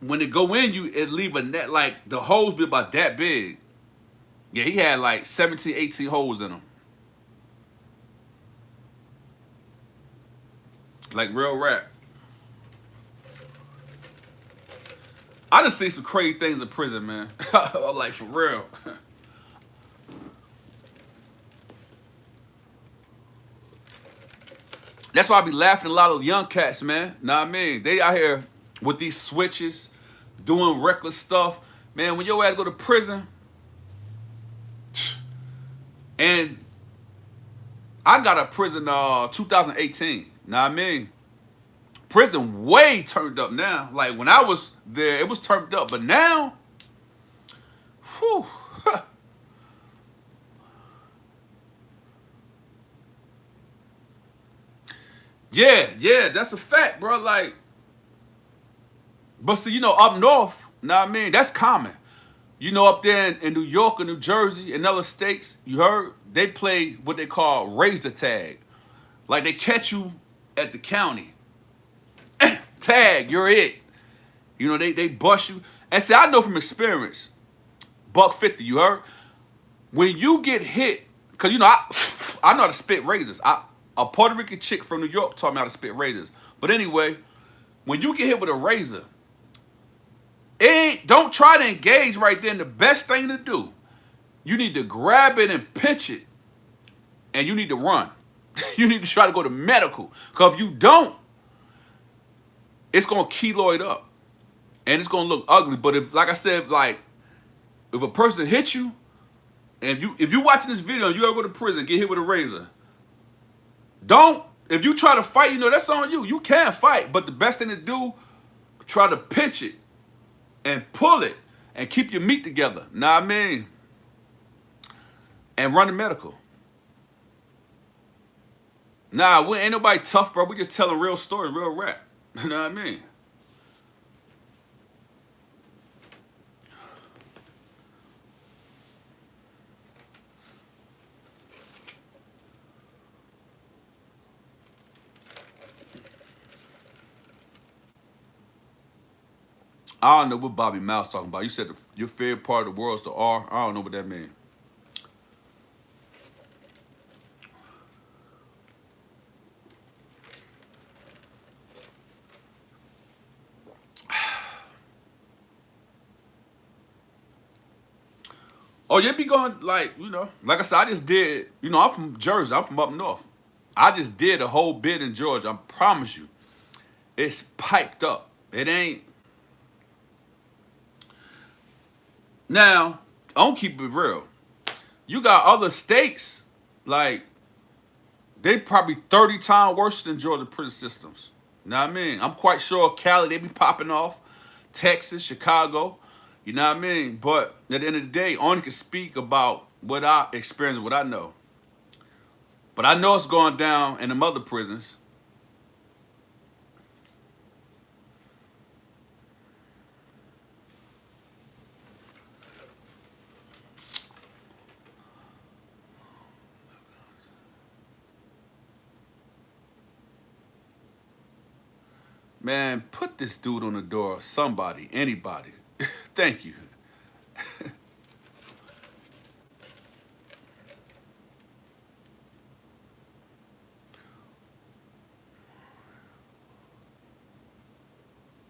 when it go in you, it leave a net, like the holes be about that big. Yeah, he had like 17, 18 holes in them. Like real rap. I done seen some crazy things in prison, man. I'm like, for real. That's why I be laughing at a lot of young cats, man. Know what I mean? They out here with these switches, doing reckless stuff. Man, when your ass go to prison, and I got a prison 2018. Know what I mean? Prison way turned up now. Like when I was there, it was turned up. But now, whew. Yeah, that's a fact, bro. Like, but see, you know, up north, know what I mean? That's common. You know, up there in New York or New Jersey and other states, you heard, they play what they call razor tag. Like, they catch you at the county. Tag, you're it. You know, they bust you. And see, I know from experience, $150, you heard? When you get hit, because, you know, I know how to spit razors. A Puerto Rican chick from New York taught me how to spit razors. But anyway, when you get hit with a razor, don't try to engage right then. The best thing to do, you need to grab it and pinch it, and you need to run. You need to try to go to medical. Because if you don't, it's going to keloid up. And it's going to look ugly. But if, like I said, like, if a person hits you, and if you watching this video and you ever go to prison, get hit with a razor, if you try to fight, you know, that's on you. You can fight. But the best thing to do, try to pinch it and pull it and keep your meat together. Know what I mean? And run to medical. Nah, we ain't nobody tough, bro. We just telling real stories, real rap. You know what I mean? I don't know what Bobby Mouse talking about. You said your favorite part of the world is the R. I don't know what that means. Oh, you be going, like, you know, like I said, I just did, you know, I'm from Jersey. I'm from up north. I just did a whole bit in Georgia. I promise you. It's piped up. It ain't. Now, I don't keep it real. You got other states, like, they probably 30 times worse than Georgia prison systems. You know what I mean? I'm quite sure Cali, they be popping off. Texas, Chicago. You know what I mean? But at the end of the day, I only can speak about what I experience, what I know. But I know it's going down in the other prisons. Man, put this dude on the door. Somebody, anybody. Thank you.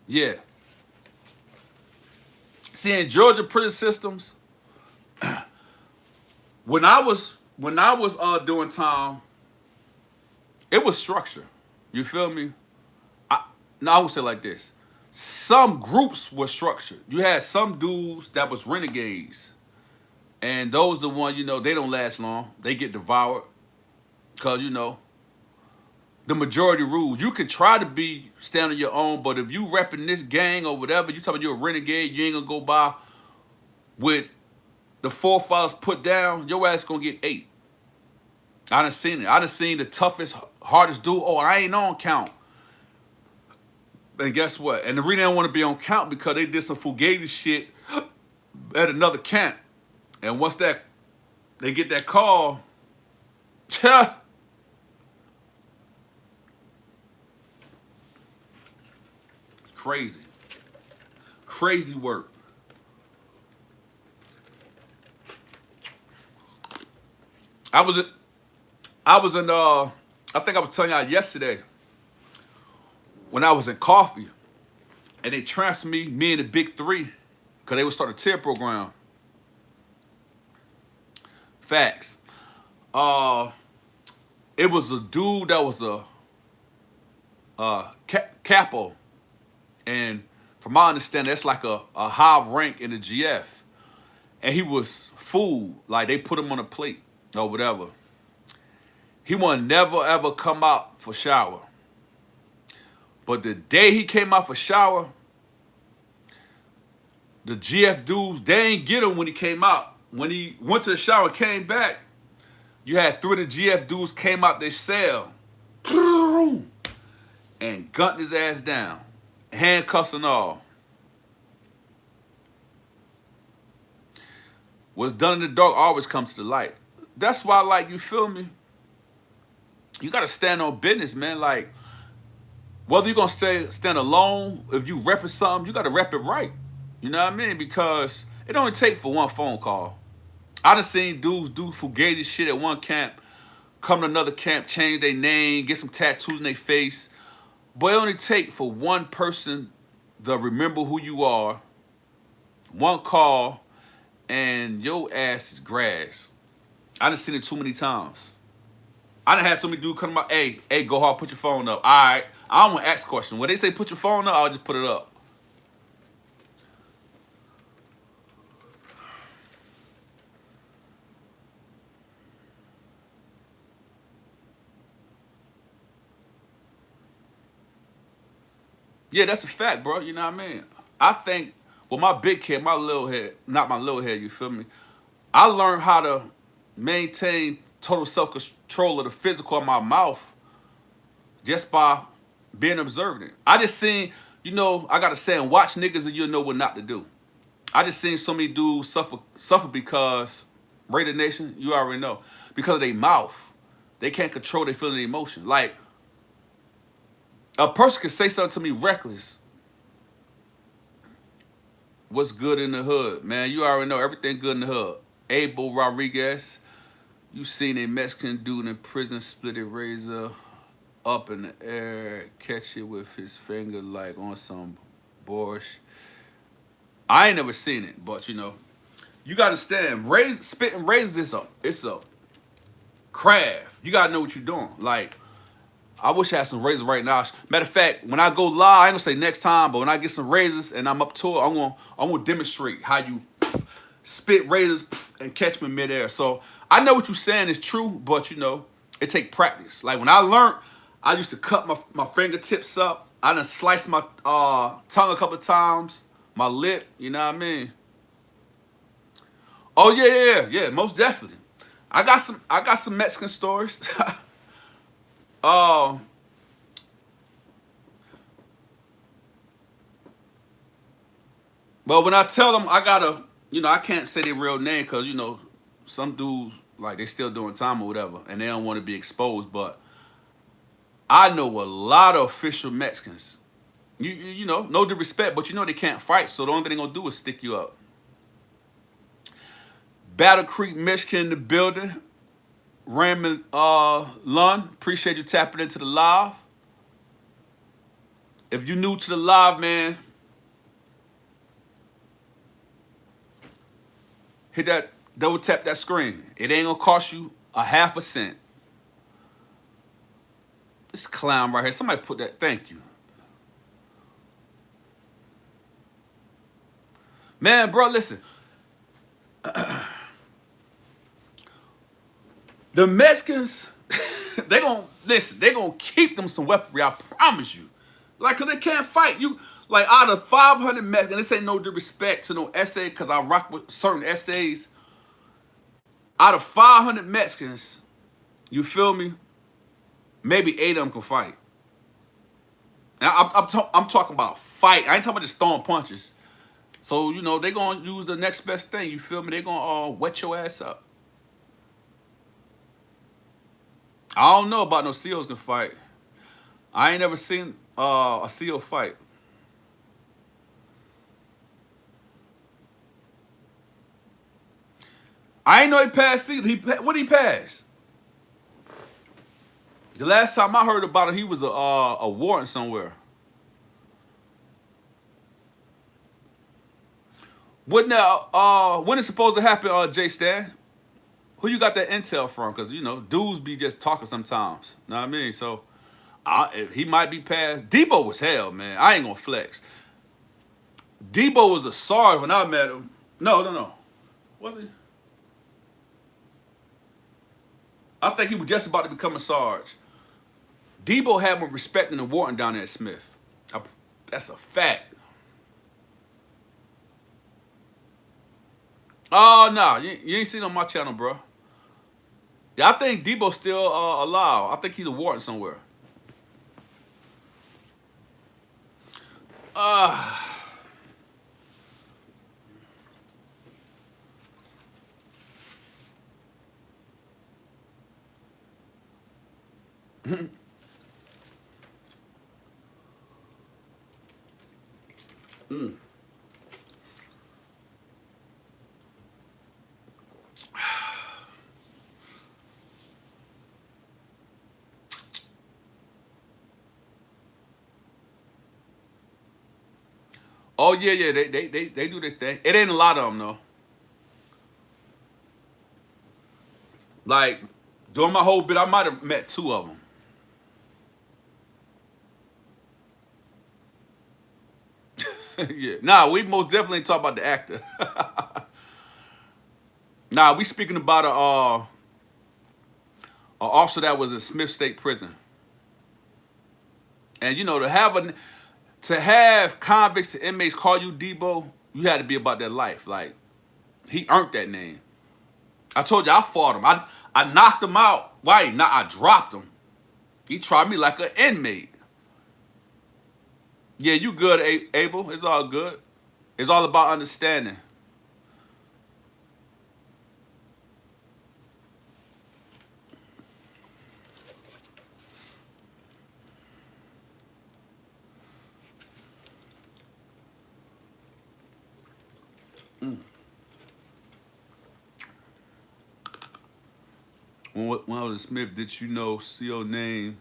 Yeah. See, in Georgia prison systems, when I was doing time, it was structure. You feel me? No, I would say like this. Some groups were structured. You had some dudes that was renegades. And those the one, you know, they don't last long. They get devoured. Because, you know, the majority rules. You can try to stand on your own, but if you repping this gang or whatever, you talking about you're a renegade, you ain't gonna go by with the forefathers put down, your ass gonna get 8. I done seen it. I done seen the toughest, hardest dude. Oh, I ain't on count. And guess what? And the reason they don't want to be on count because they did some fugazi shit at another camp. And once they get that call, crazy. Crazy work. I was in I think I was telling y'all yesterday when I was in coffee and they transferred me and the big 3 because they would start a tier program. Facts. It was a dude that was a capo, and from my understanding, that's like a high rank in the GF, and he was fooled. Like they put him on a plate or whatever. He won't never ever come out for shower. But the day he came out for shower, the GF dudes, they ain't get him when he came out. When he went to the shower and came back, you had 3 of the GF dudes came out their cell. and gunned his ass down, handcuffs and all. What's done in the dark always comes to the light. That's why, like, you feel me? You gotta stand on business, man. Like, whether you're gonna stand alone, if you repping something, you gotta rep it right. You know what I mean? Because it only take for one phone call. I done seen dudes do fugazi shit at one camp, come to another camp, change their name, get some tattoos in their face. But it only take for one person to remember who you are, one call, and your ass is grass. I done seen it too many times. I done had so many dudes come out, hey, go hard, put your phone up. All right, I don't want to ask questions. When they say put your phone up, I'll just put it up. Yeah, that's a fact, bro. You know what I mean? I think, well, my big head, my little head, not my little head, you feel me? I learned how to maintain total self-control of the physical of my mouth just by being observant. I just seen, you know, I got a saying, watch niggas and you'll know what not to do. I just seen so many dudes suffer because, Raider Nation, you already know, because of their mouth. They can't control their feeling and emotion. Like, a person could say something to me reckless. What's good in the hood? Man, you already know everything good in the hood. Abel Rodriguez, you seen a Mexican dude in prison split a razor up in the air, catch it with his finger like on some borscht. I ain't never seen it, but you know, you gotta understand, spitting razors it's a craft. You gotta know what you're doing. Like, I wish I had some razors right now. Matter of fact, when I go live, I ain't gonna say next time, but when I get some razors and I'm up to it, I'm gonna demonstrate how you spit razors and catch them in midair. So I know what you're saying is true, but you know, it take practice. Like when I learned, I used to cut my fingertips up. I done sliced my tongue a couple of times, my lip, you know what I mean? Oh yeah, most definitely. I got some Mexican stories. But when I tell them I gotta, you know, I can't say their real name because, you know, some dudes, like, they still doing time or whatever, and they don't want to be exposed. But I know a lot of official Mexicans. You know, no disrespect, but you know they can't fight, so the only thing they're gonna do is stick you up. Battle Creek, Michigan in the building. Raymond Lund, appreciate you tapping into the live. If you're new to the live, man, hit that, double tap that screen. It ain't gonna cost you a half a cent. This clown right here, somebody put that, thank you. Man, bro, listen. The Mexicans, they gonna keep them some weaponry, I promise you. Like, cause they can't fight. You, like, out of 500 Mexicans, this ain't no disrespect to no SA, cause I rock with certain SAs. Out of 500 Mexicans, you feel me? Maybe 8 of them can fight. Now, I'm talking about fight. I ain't talking about just throwing punches. So, you know, they gonna use the next best thing, you feel me? They gonna wet your ass up. I don't know about no SEALs can fight. I ain't never seen a SEAL fight. I ain't know he passed SEAL. What did he pass? The last time I heard about it, he was a warden somewhere. When it's supposed to happen, Jay Stan? Who you got that intel from? Because, you know, dudes be just talking sometimes. Know what I mean? So, he might be past. Debo was hell, man. I ain't gonna flex. Debo was a sergeant when I met him. No. Was he? I think he was just about to become a sergeant. Debo had more respect than the warden down there at Smith. That's a fact. Oh, no. You ain't seen on my channel, bro. Yeah, I think Debo's still alive. I think he's a warden somewhere. Oh yeah, yeah, they do their thing. It ain't a lot of them though. Like during my whole bit, I might have met 2 of them. Yeah, nah, we most definitely talk about the actor. Nah, we speaking about a officer that was in Smith State Prison, and you know to have convicts and inmates call you Debo, you had to be about that life. Like he earned that name. I told you I fought him. I knocked him out. Why? Not I dropped him. He tried me like an inmate. Yeah, you good, Abel. It's all good. It's all about understanding. When I was in Smith, did you know CO name?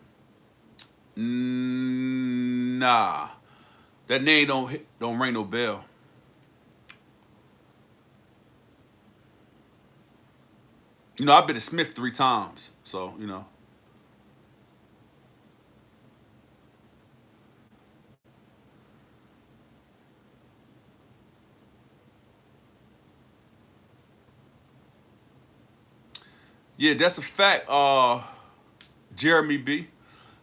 Nah, that name don't ring no bell. You know, I've been to Smith 3 times, so you know. Yeah, that's a fact. Jeremy B.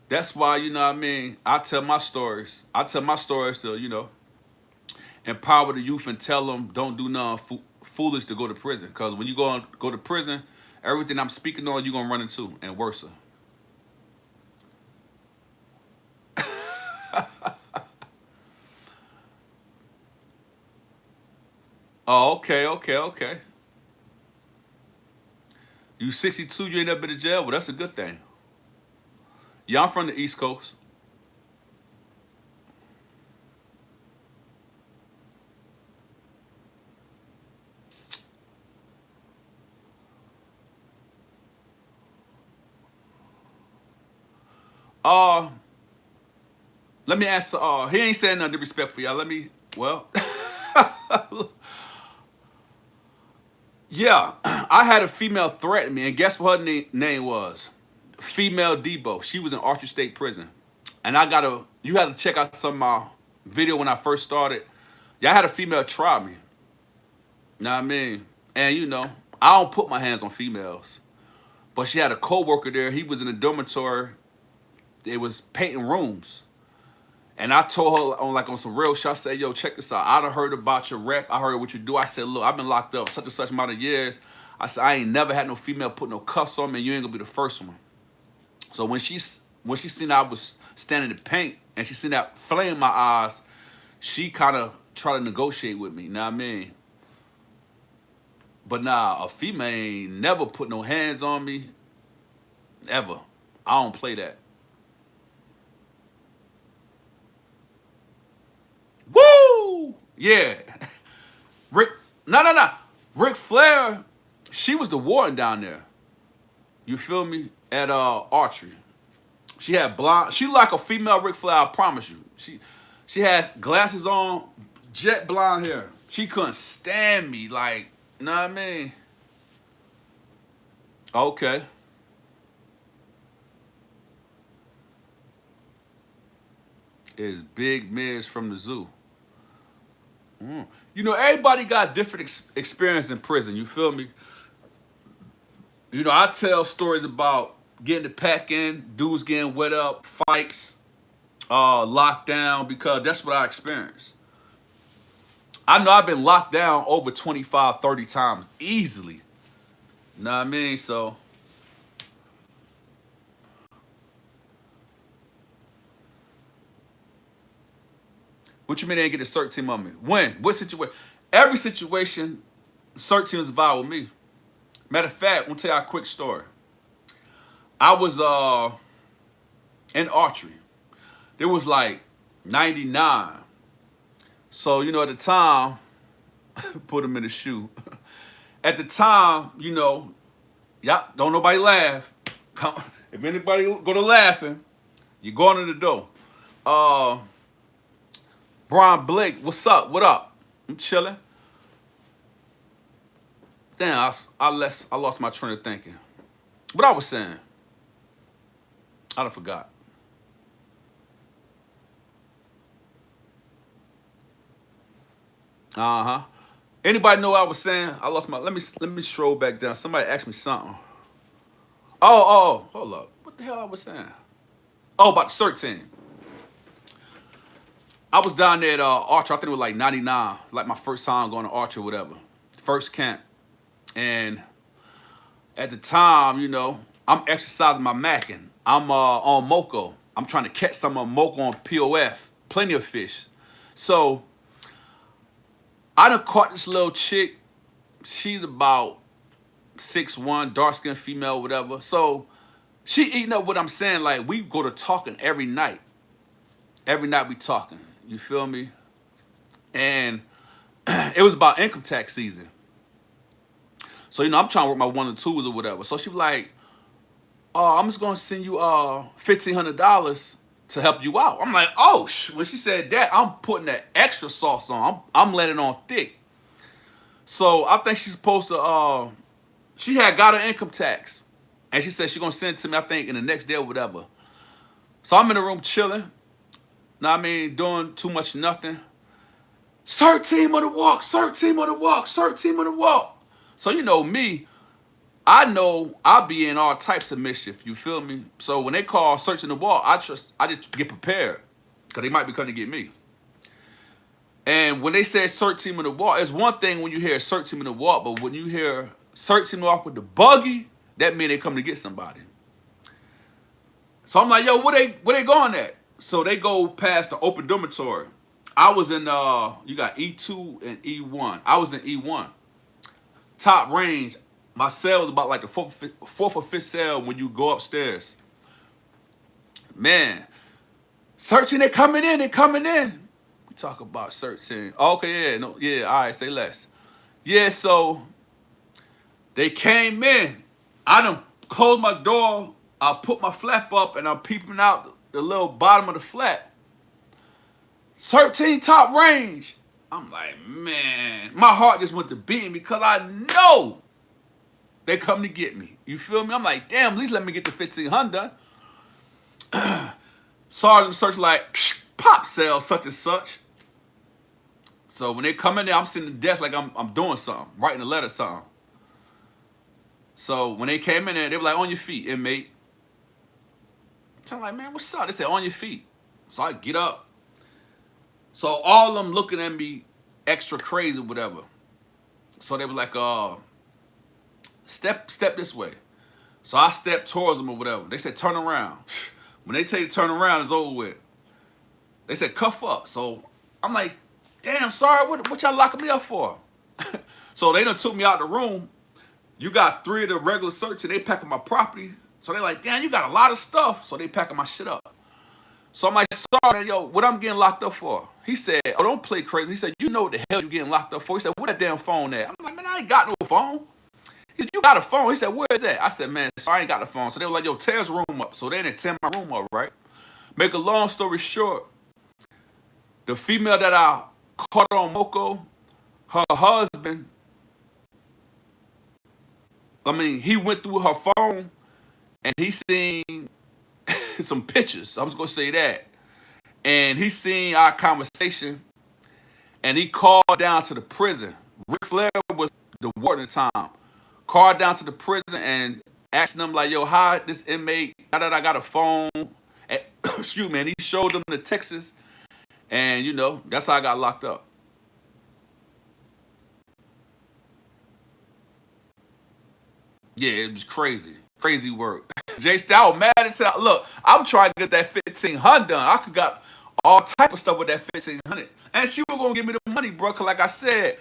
That's why you know what I mean. I tell my stories. I tell my stories to empower the youth and tell them don't do nothing foolish to go to prison. Because when you go to prison, everything I'm speaking on, you're gonna run into and worse. Oh, okay, okay, okay. You 62, you ain't never been to jail. Well, that's a good thing. Yeah, I'm from the East Coast. Uh, Let me ask. He ain't saying nothing disrespectful, y'all. Let me. Well, yeah, I had a female threaten me, and guess what her name was? Female Debo. She was in Archer State Prison, and I gotta. You had to check out some of my video when I first started. Yeah, I had a female try me. Know what I mean? And you know, I don't put my hands on females, but she had a coworker there. He was in a dormitory. It was painting rooms. And I told her on some real shit, I said, yo, check this out. I done heard about your rep. I heard what you do. I said, look, I've been locked up such and such amount of years. I said, I ain't never had no female put no cuffs on me, and you ain't gonna be the first one. So when she seen I was standing in paint and she seen that flame in my eyes, she kind of tried to negotiate with me, you know what I mean? But nah, a female ain't never put no hands on me, ever. I don't play that. Woo! Yeah. Rick, no. Ric Flair, she was the warden down there. You feel me? At archery. She had blonde. She like a female Ric Flair, I promise you. She has glasses on, jet blonde hair. She couldn't stand me, like, you know what I mean? Okay. Is Big Miz from the zoo. You know, everybody got different experience in prison. You feel me? You know, I tell stories about getting the pack in, dudes getting wet up, fights, locked down, because that's what I experienced. I know I've been locked down over 25, 30 times easily. You know what I mean? So, What you mean they didn't get the cert team on me? When? What situation? Every situation, cert team is involved with me. Matter of fact, I'm gonna tell you a quick story. I was in archery. There was like 99. So, you know, at the time, put him in the shoe. At the time, you know, y'all don't nobody laugh. If anybody go to laughing, you go under the door. Brian Blake, what's up? What up? I'm chilling. Damn, I lost my train of thinking. What I was saying, I done forgot. Uh-huh. Anybody know what I was saying? I lost my. Let me scroll back down. Somebody asked me something. Hold up. What the hell I was saying? Oh, about the cert team. I was down there at Archer. I think it was like 99, like my first time going to Archer or whatever. First camp. And at the time, you know, I'm exercising my macking. I'm on Moko. I'm trying to catch some of Moko on POF. Plenty of fish. So I done caught this little chick. She's about 6'1", dark-skinned female, whatever. So she eating up what I'm saying. Like, we go to talking every night. Every night we talking. You feel me? And it was about income tax season. So, you know, I'm trying to work my 1 and 2s or whatever. So she was like, I'm just going to send you $1,500 to help you out. I'm like, oh, when she said that, I'm putting that extra sauce on. I'm letting it on thick. So I think she's supposed to, she had got her income tax. And she said she's going to send it to me, I think, in the next day or whatever. So I'm in the room chilling. Know what I mean? Doing too much nothing. Cert team on the walk, cert team on the walk, cert team on the walk. So you know me, I know I'll be in all types of mischief, you feel me? So when they call searching the walk, I just get prepared. Because they might be coming to get me. And when they say cert team on the walk, it's one thing when you hear cert team on the walk, but when you hear cert team on the walk with the buggy, that means they come to get somebody. So I'm like, yo, where they going at? So they go past the open dormitory. I was in, you got E2 and E1. I was in E1. Top range. My cell was about like the fourth or fifth cell when you go upstairs. Man, searching, they coming in. We talk about searching. Okay, yeah, no, yeah, all right, say less. Yeah, so they came in. I done closed my door. I put my flap up and I'm peeping out the little bottom of the flap. 13 top range. I'm like, man, my heart just went to beating because I know they come to get me. You feel me? I'm like, damn, at least let me get the 1500. Sergeant search like, pop sale such and such. So when they come in there, I'm sitting at the desk like I'm doing something, writing a letter or something. So when they came in there, they were like, on your feet, inmate. So I'm like, man, what's up? They said, on your feet. So I get up. So all of them looking at me extra crazy or whatever. So they were like, step this way. So I stepped towards them or whatever. They said, turn around. When they tell you to turn around, it's over with. They said, cuff up. So I'm like, damn, sorry, what y'all locking me up for? So they done took me out the room. You got 3 of the regular search and they packing my property. So they're like, damn, you got a lot of stuff. So they packing my shit up. So I'm like, sorry, man, yo, what I'm getting locked up for? He said, oh, don't play crazy. He said, you know what the hell you getting locked up for? He said, where that damn phone at? I'm like, man, I ain't got no phone. He said, you got a phone? He said, where is that? I said, man, sorry, I ain't got the phone. So they were like, yo, tear his room up. So they didn't tear my room up, right? Make a long story short, the female that I caught on Moko, her husband, he went through her phone and he seen some pictures. I was going to say that. And he seen our conversation and he called down to the prison. Ric Flair was the warden at the time. Called down to the prison and asked them like, yo, how this inmate, now that I got a phone, and, excuse me, and he showed them the Texas. And, you know, that's how I got locked up. Yeah, it was crazy. Crazy work. Jay Stout mad as hell. Look, I'm trying to get that 1500 done. I could got all type of stuff with that 1500. And she was gonna give me the money, bro. Cause like I said,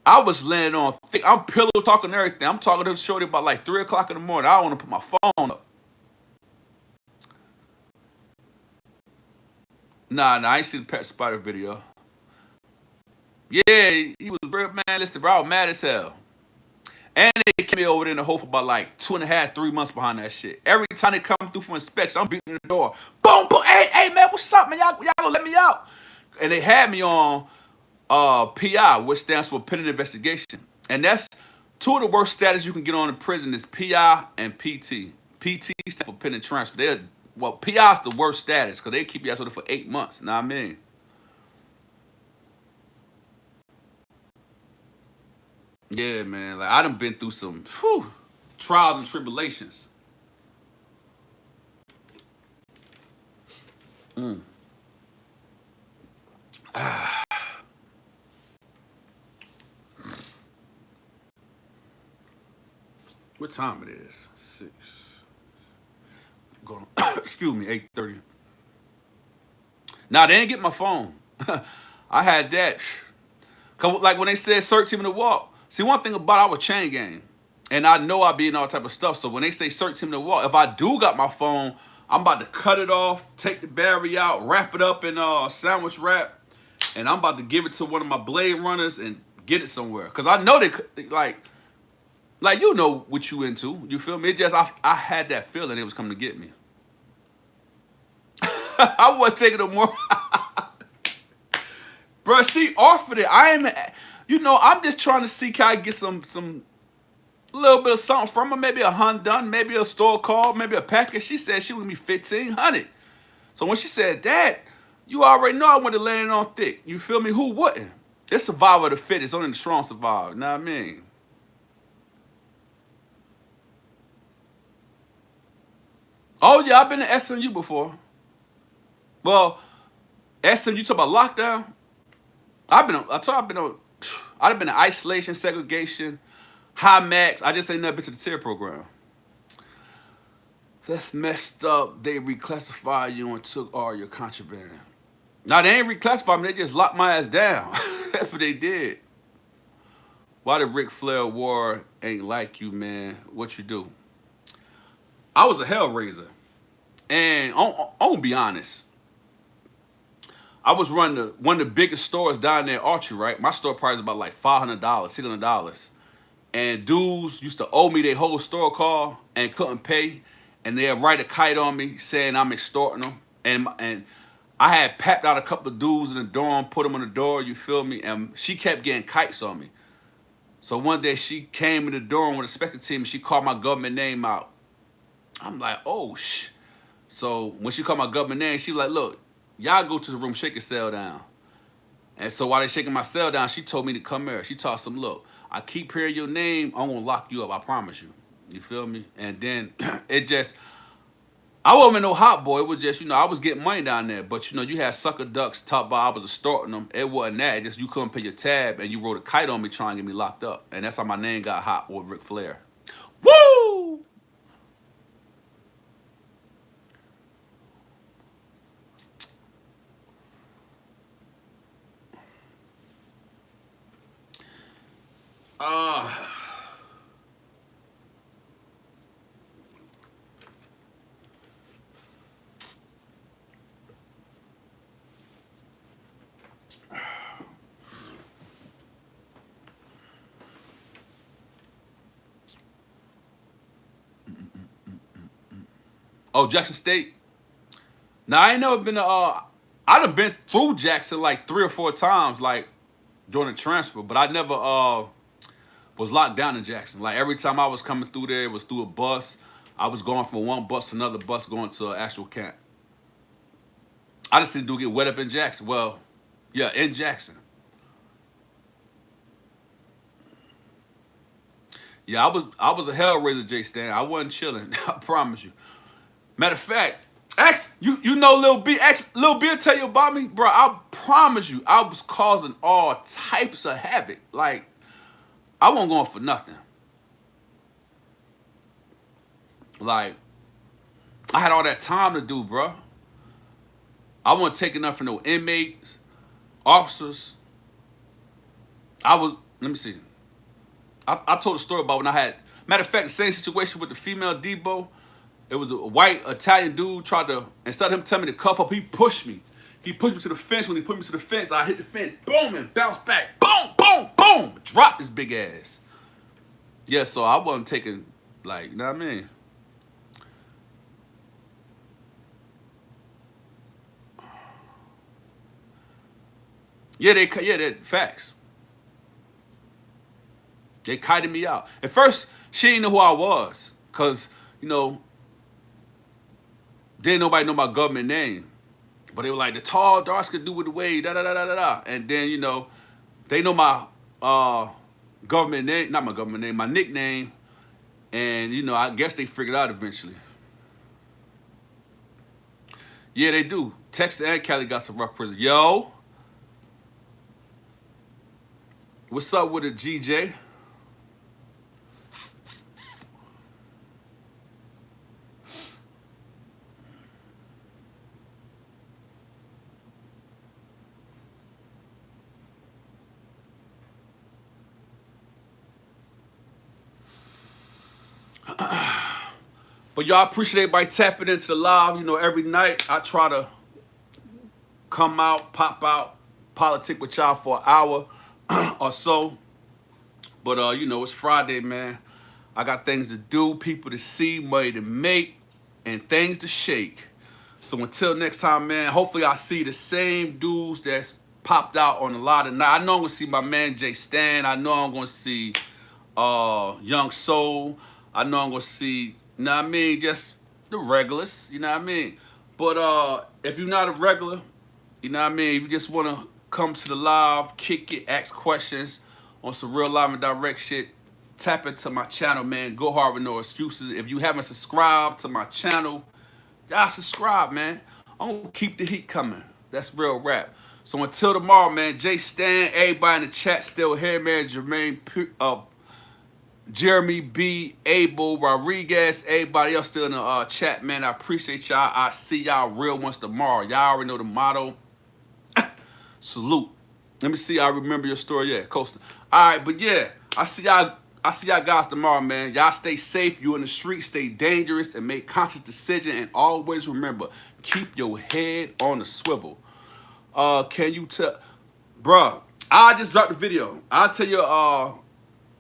I was landing on thick. I'm pillow talking everything. I'm talking to the shorty about like 3 o'clock in the morning. I don't want to put my phone up. Nah, I ain't seen the Pet Spider video. Yeah, he was real, man. Listen, bro, I was mad as hell. And they came me over there in the hole for about like 2.5, 3 months behind that shit. Every time they come through for inspection, I'm beating the door. Boom, boom. Hey, man, what's up, man? Y'all gonna let me out? And they had me on PI, which stands for pending investigation. And that's two of the worst status you can get on in prison is PI and PT. PT stands for pending transfer. PI is the worst status because they keep you out there for 8 months. Know what I mean? Yeah, man. Like I done been through some trials and tribulations. Mm. What time it is? 6. Going. Excuse me. 8:30. Nah, they ain't get my phone. I had that. Cause like when they said search him in the walk. See, one thing about our chain gang, and I know I be in all type of stuff. So when they say search him in the walk, if I do got my phone, I'm about to cut it off, take the battery out, wrap it up in sandwich wrap, and I'm about to give it to one of my blade runners and get it somewhere. Cause I know they like you know what you into. You feel me? It just I had that feeling it was coming to get me. I wasn't taking no more. Bro, she offered it. I ain't, I'm just trying to see can I get some little bit of something from her. Maybe a Hyundai, maybe a store call, maybe a package. She said she would be 1,500. So when she said that, you already know I went to land it on thick. You feel me? Who wouldn't? It's survival of the fittest. Only the strong survive. You know what I mean? Oh yeah, I've been to SMU before. Well, SMU talk about lockdown. I've been in isolation, segregation, high max. I just ain't never been to the tier program. That's messed up. They reclassified you and took all your contraband. Now they ain't reclassified me. They just locked my ass down. That's what they did. Why the Ric Flair war ain't like you, man? What you do? I was a hellraiser, and I'm gonna be honest. I was running one of the biggest stores down there, Archie, right? My store price was about like $500, $600. And dudes used to owe me their whole store call and couldn't pay. And they'd write a kite on me saying I'm extorting them. And I had packed out a couple of dudes in the dorm, put them on the door, you feel me? And she kept getting kites on me. So one day she came in the dorm with a spectator team and she called my government name out. I'm like, oh, shh. So when she called my government name, she was like, look, y'all go to the room, shake your cell down. And so while they shaking my cell down, she told me to come here. She told some, look, I keep hearing your name, I'm gonna lock you up, I promise you. You feel me? And then I wasn't no hot boy. It was just, I was getting money down there. But you had sucker ducks top by, I was extorting them. It wasn't that. It just you couldn't pay your tab and you wrote a kite on me trying to get me locked up. And that's how my name got hot with Ric Flair. Woo! Oh, Jackson State. Now I ain't never been to I done been through Jackson like 3 or 4 times, like during the transfer, but I never was locked down in Jackson. Like every time I was coming through there, it was through a bus. I was going from one bus to another bus going to an actual camp. I just didn't do get wet up in Jackson. Well, yeah, in Jackson. Yeah, I was a hellraiser, J Stan. I wasn't chilling. I promise you. Matter of fact, you know Lil B. Lil B will tell you about me, bro. I promise you, I was causing all types of havoc. Like I wasn't going for nothing. Like I had all that time to do, bro. I wasn't taking nothing from no inmates, officers. Let me see. I told a story about when I had, matter of fact, the same situation with the female Debo. It was a white Italian dude tried to, instead of him telling me to cuff up, he pushed me. He pushed me to the fence. When he put me to the fence, I hit the fence, boom, and bounced back. Boom, boom, boom. Dropped his big ass. Yeah, so I wasn't taking, like, you know what I mean? Yeah, they facts. They kited me out. At first, she didn't know who I was. Because, you know, didn't nobody know my government name. But they were like, the tall, dark could do with the way, da da da da da da. And then, you know, they know my government name, not my government name, my nickname. And, you know, I guess they figured out eventually. Yeah, they do. Texas and Cali got some rough prison. Yo. What's up with it, GJ? But y'all, appreciate everybody tapping into the live. You know, every night I try to come out, pop out, politic with y'all for an hour or so. But, you know, it's Friday, man. I got things to do, people to see, money to make, and things to shake. So until next time, man, hopefully I see the same dudes that's popped out on a lot of night. I know I'm going to see my man Jay Stan. I know I'm going to see Young Soul. I know I'm going to see, you know what I mean, just the regulars, you know what I mean? But if you're not a regular, you know what I mean, if you just want to come to the live, kick it, ask questions on some real live and direct shit, tap into my channel, man. Go hard with no excuses. If you haven't subscribed to my channel, y'all subscribe, man. I'm going to keep the heat coming. That's real rap. So until tomorrow, man, Jay Stan, everybody in the chat still here, man. Jeremy B, Abel, Rodriguez, everybody else still in the chat, man. I appreciate y'all. I see y'all real ones tomorrow. Y'all already know the motto. Salute. Let me see. I remember your story. Yeah, Costa. All right, but yeah, I see y'all guys tomorrow, man. Y'all stay safe. You in the street, stay dangerous, and make conscious decisions. And always remember, keep your head on the swivel. Can you tell, bruh? I just dropped the video. I'll tell you.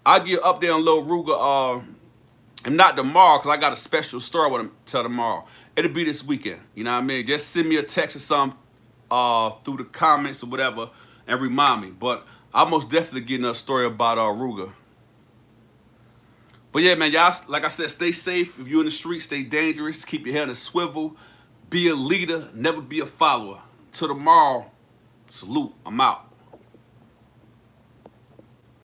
I'll give you an update on Lil Ruger. And not tomorrow, because I got a special story I want to tell tomorrow. It'll be this weekend. You know what I mean? Just send me a text or something through the comments or whatever and remind me. But I'll most definitely get another story about Ruger. But yeah, man, y'all, like I said, stay safe. If you're in the street, stay dangerous. Keep your head on a swivel. Be a leader. Never be a follower. Till tomorrow, salute. I'm out.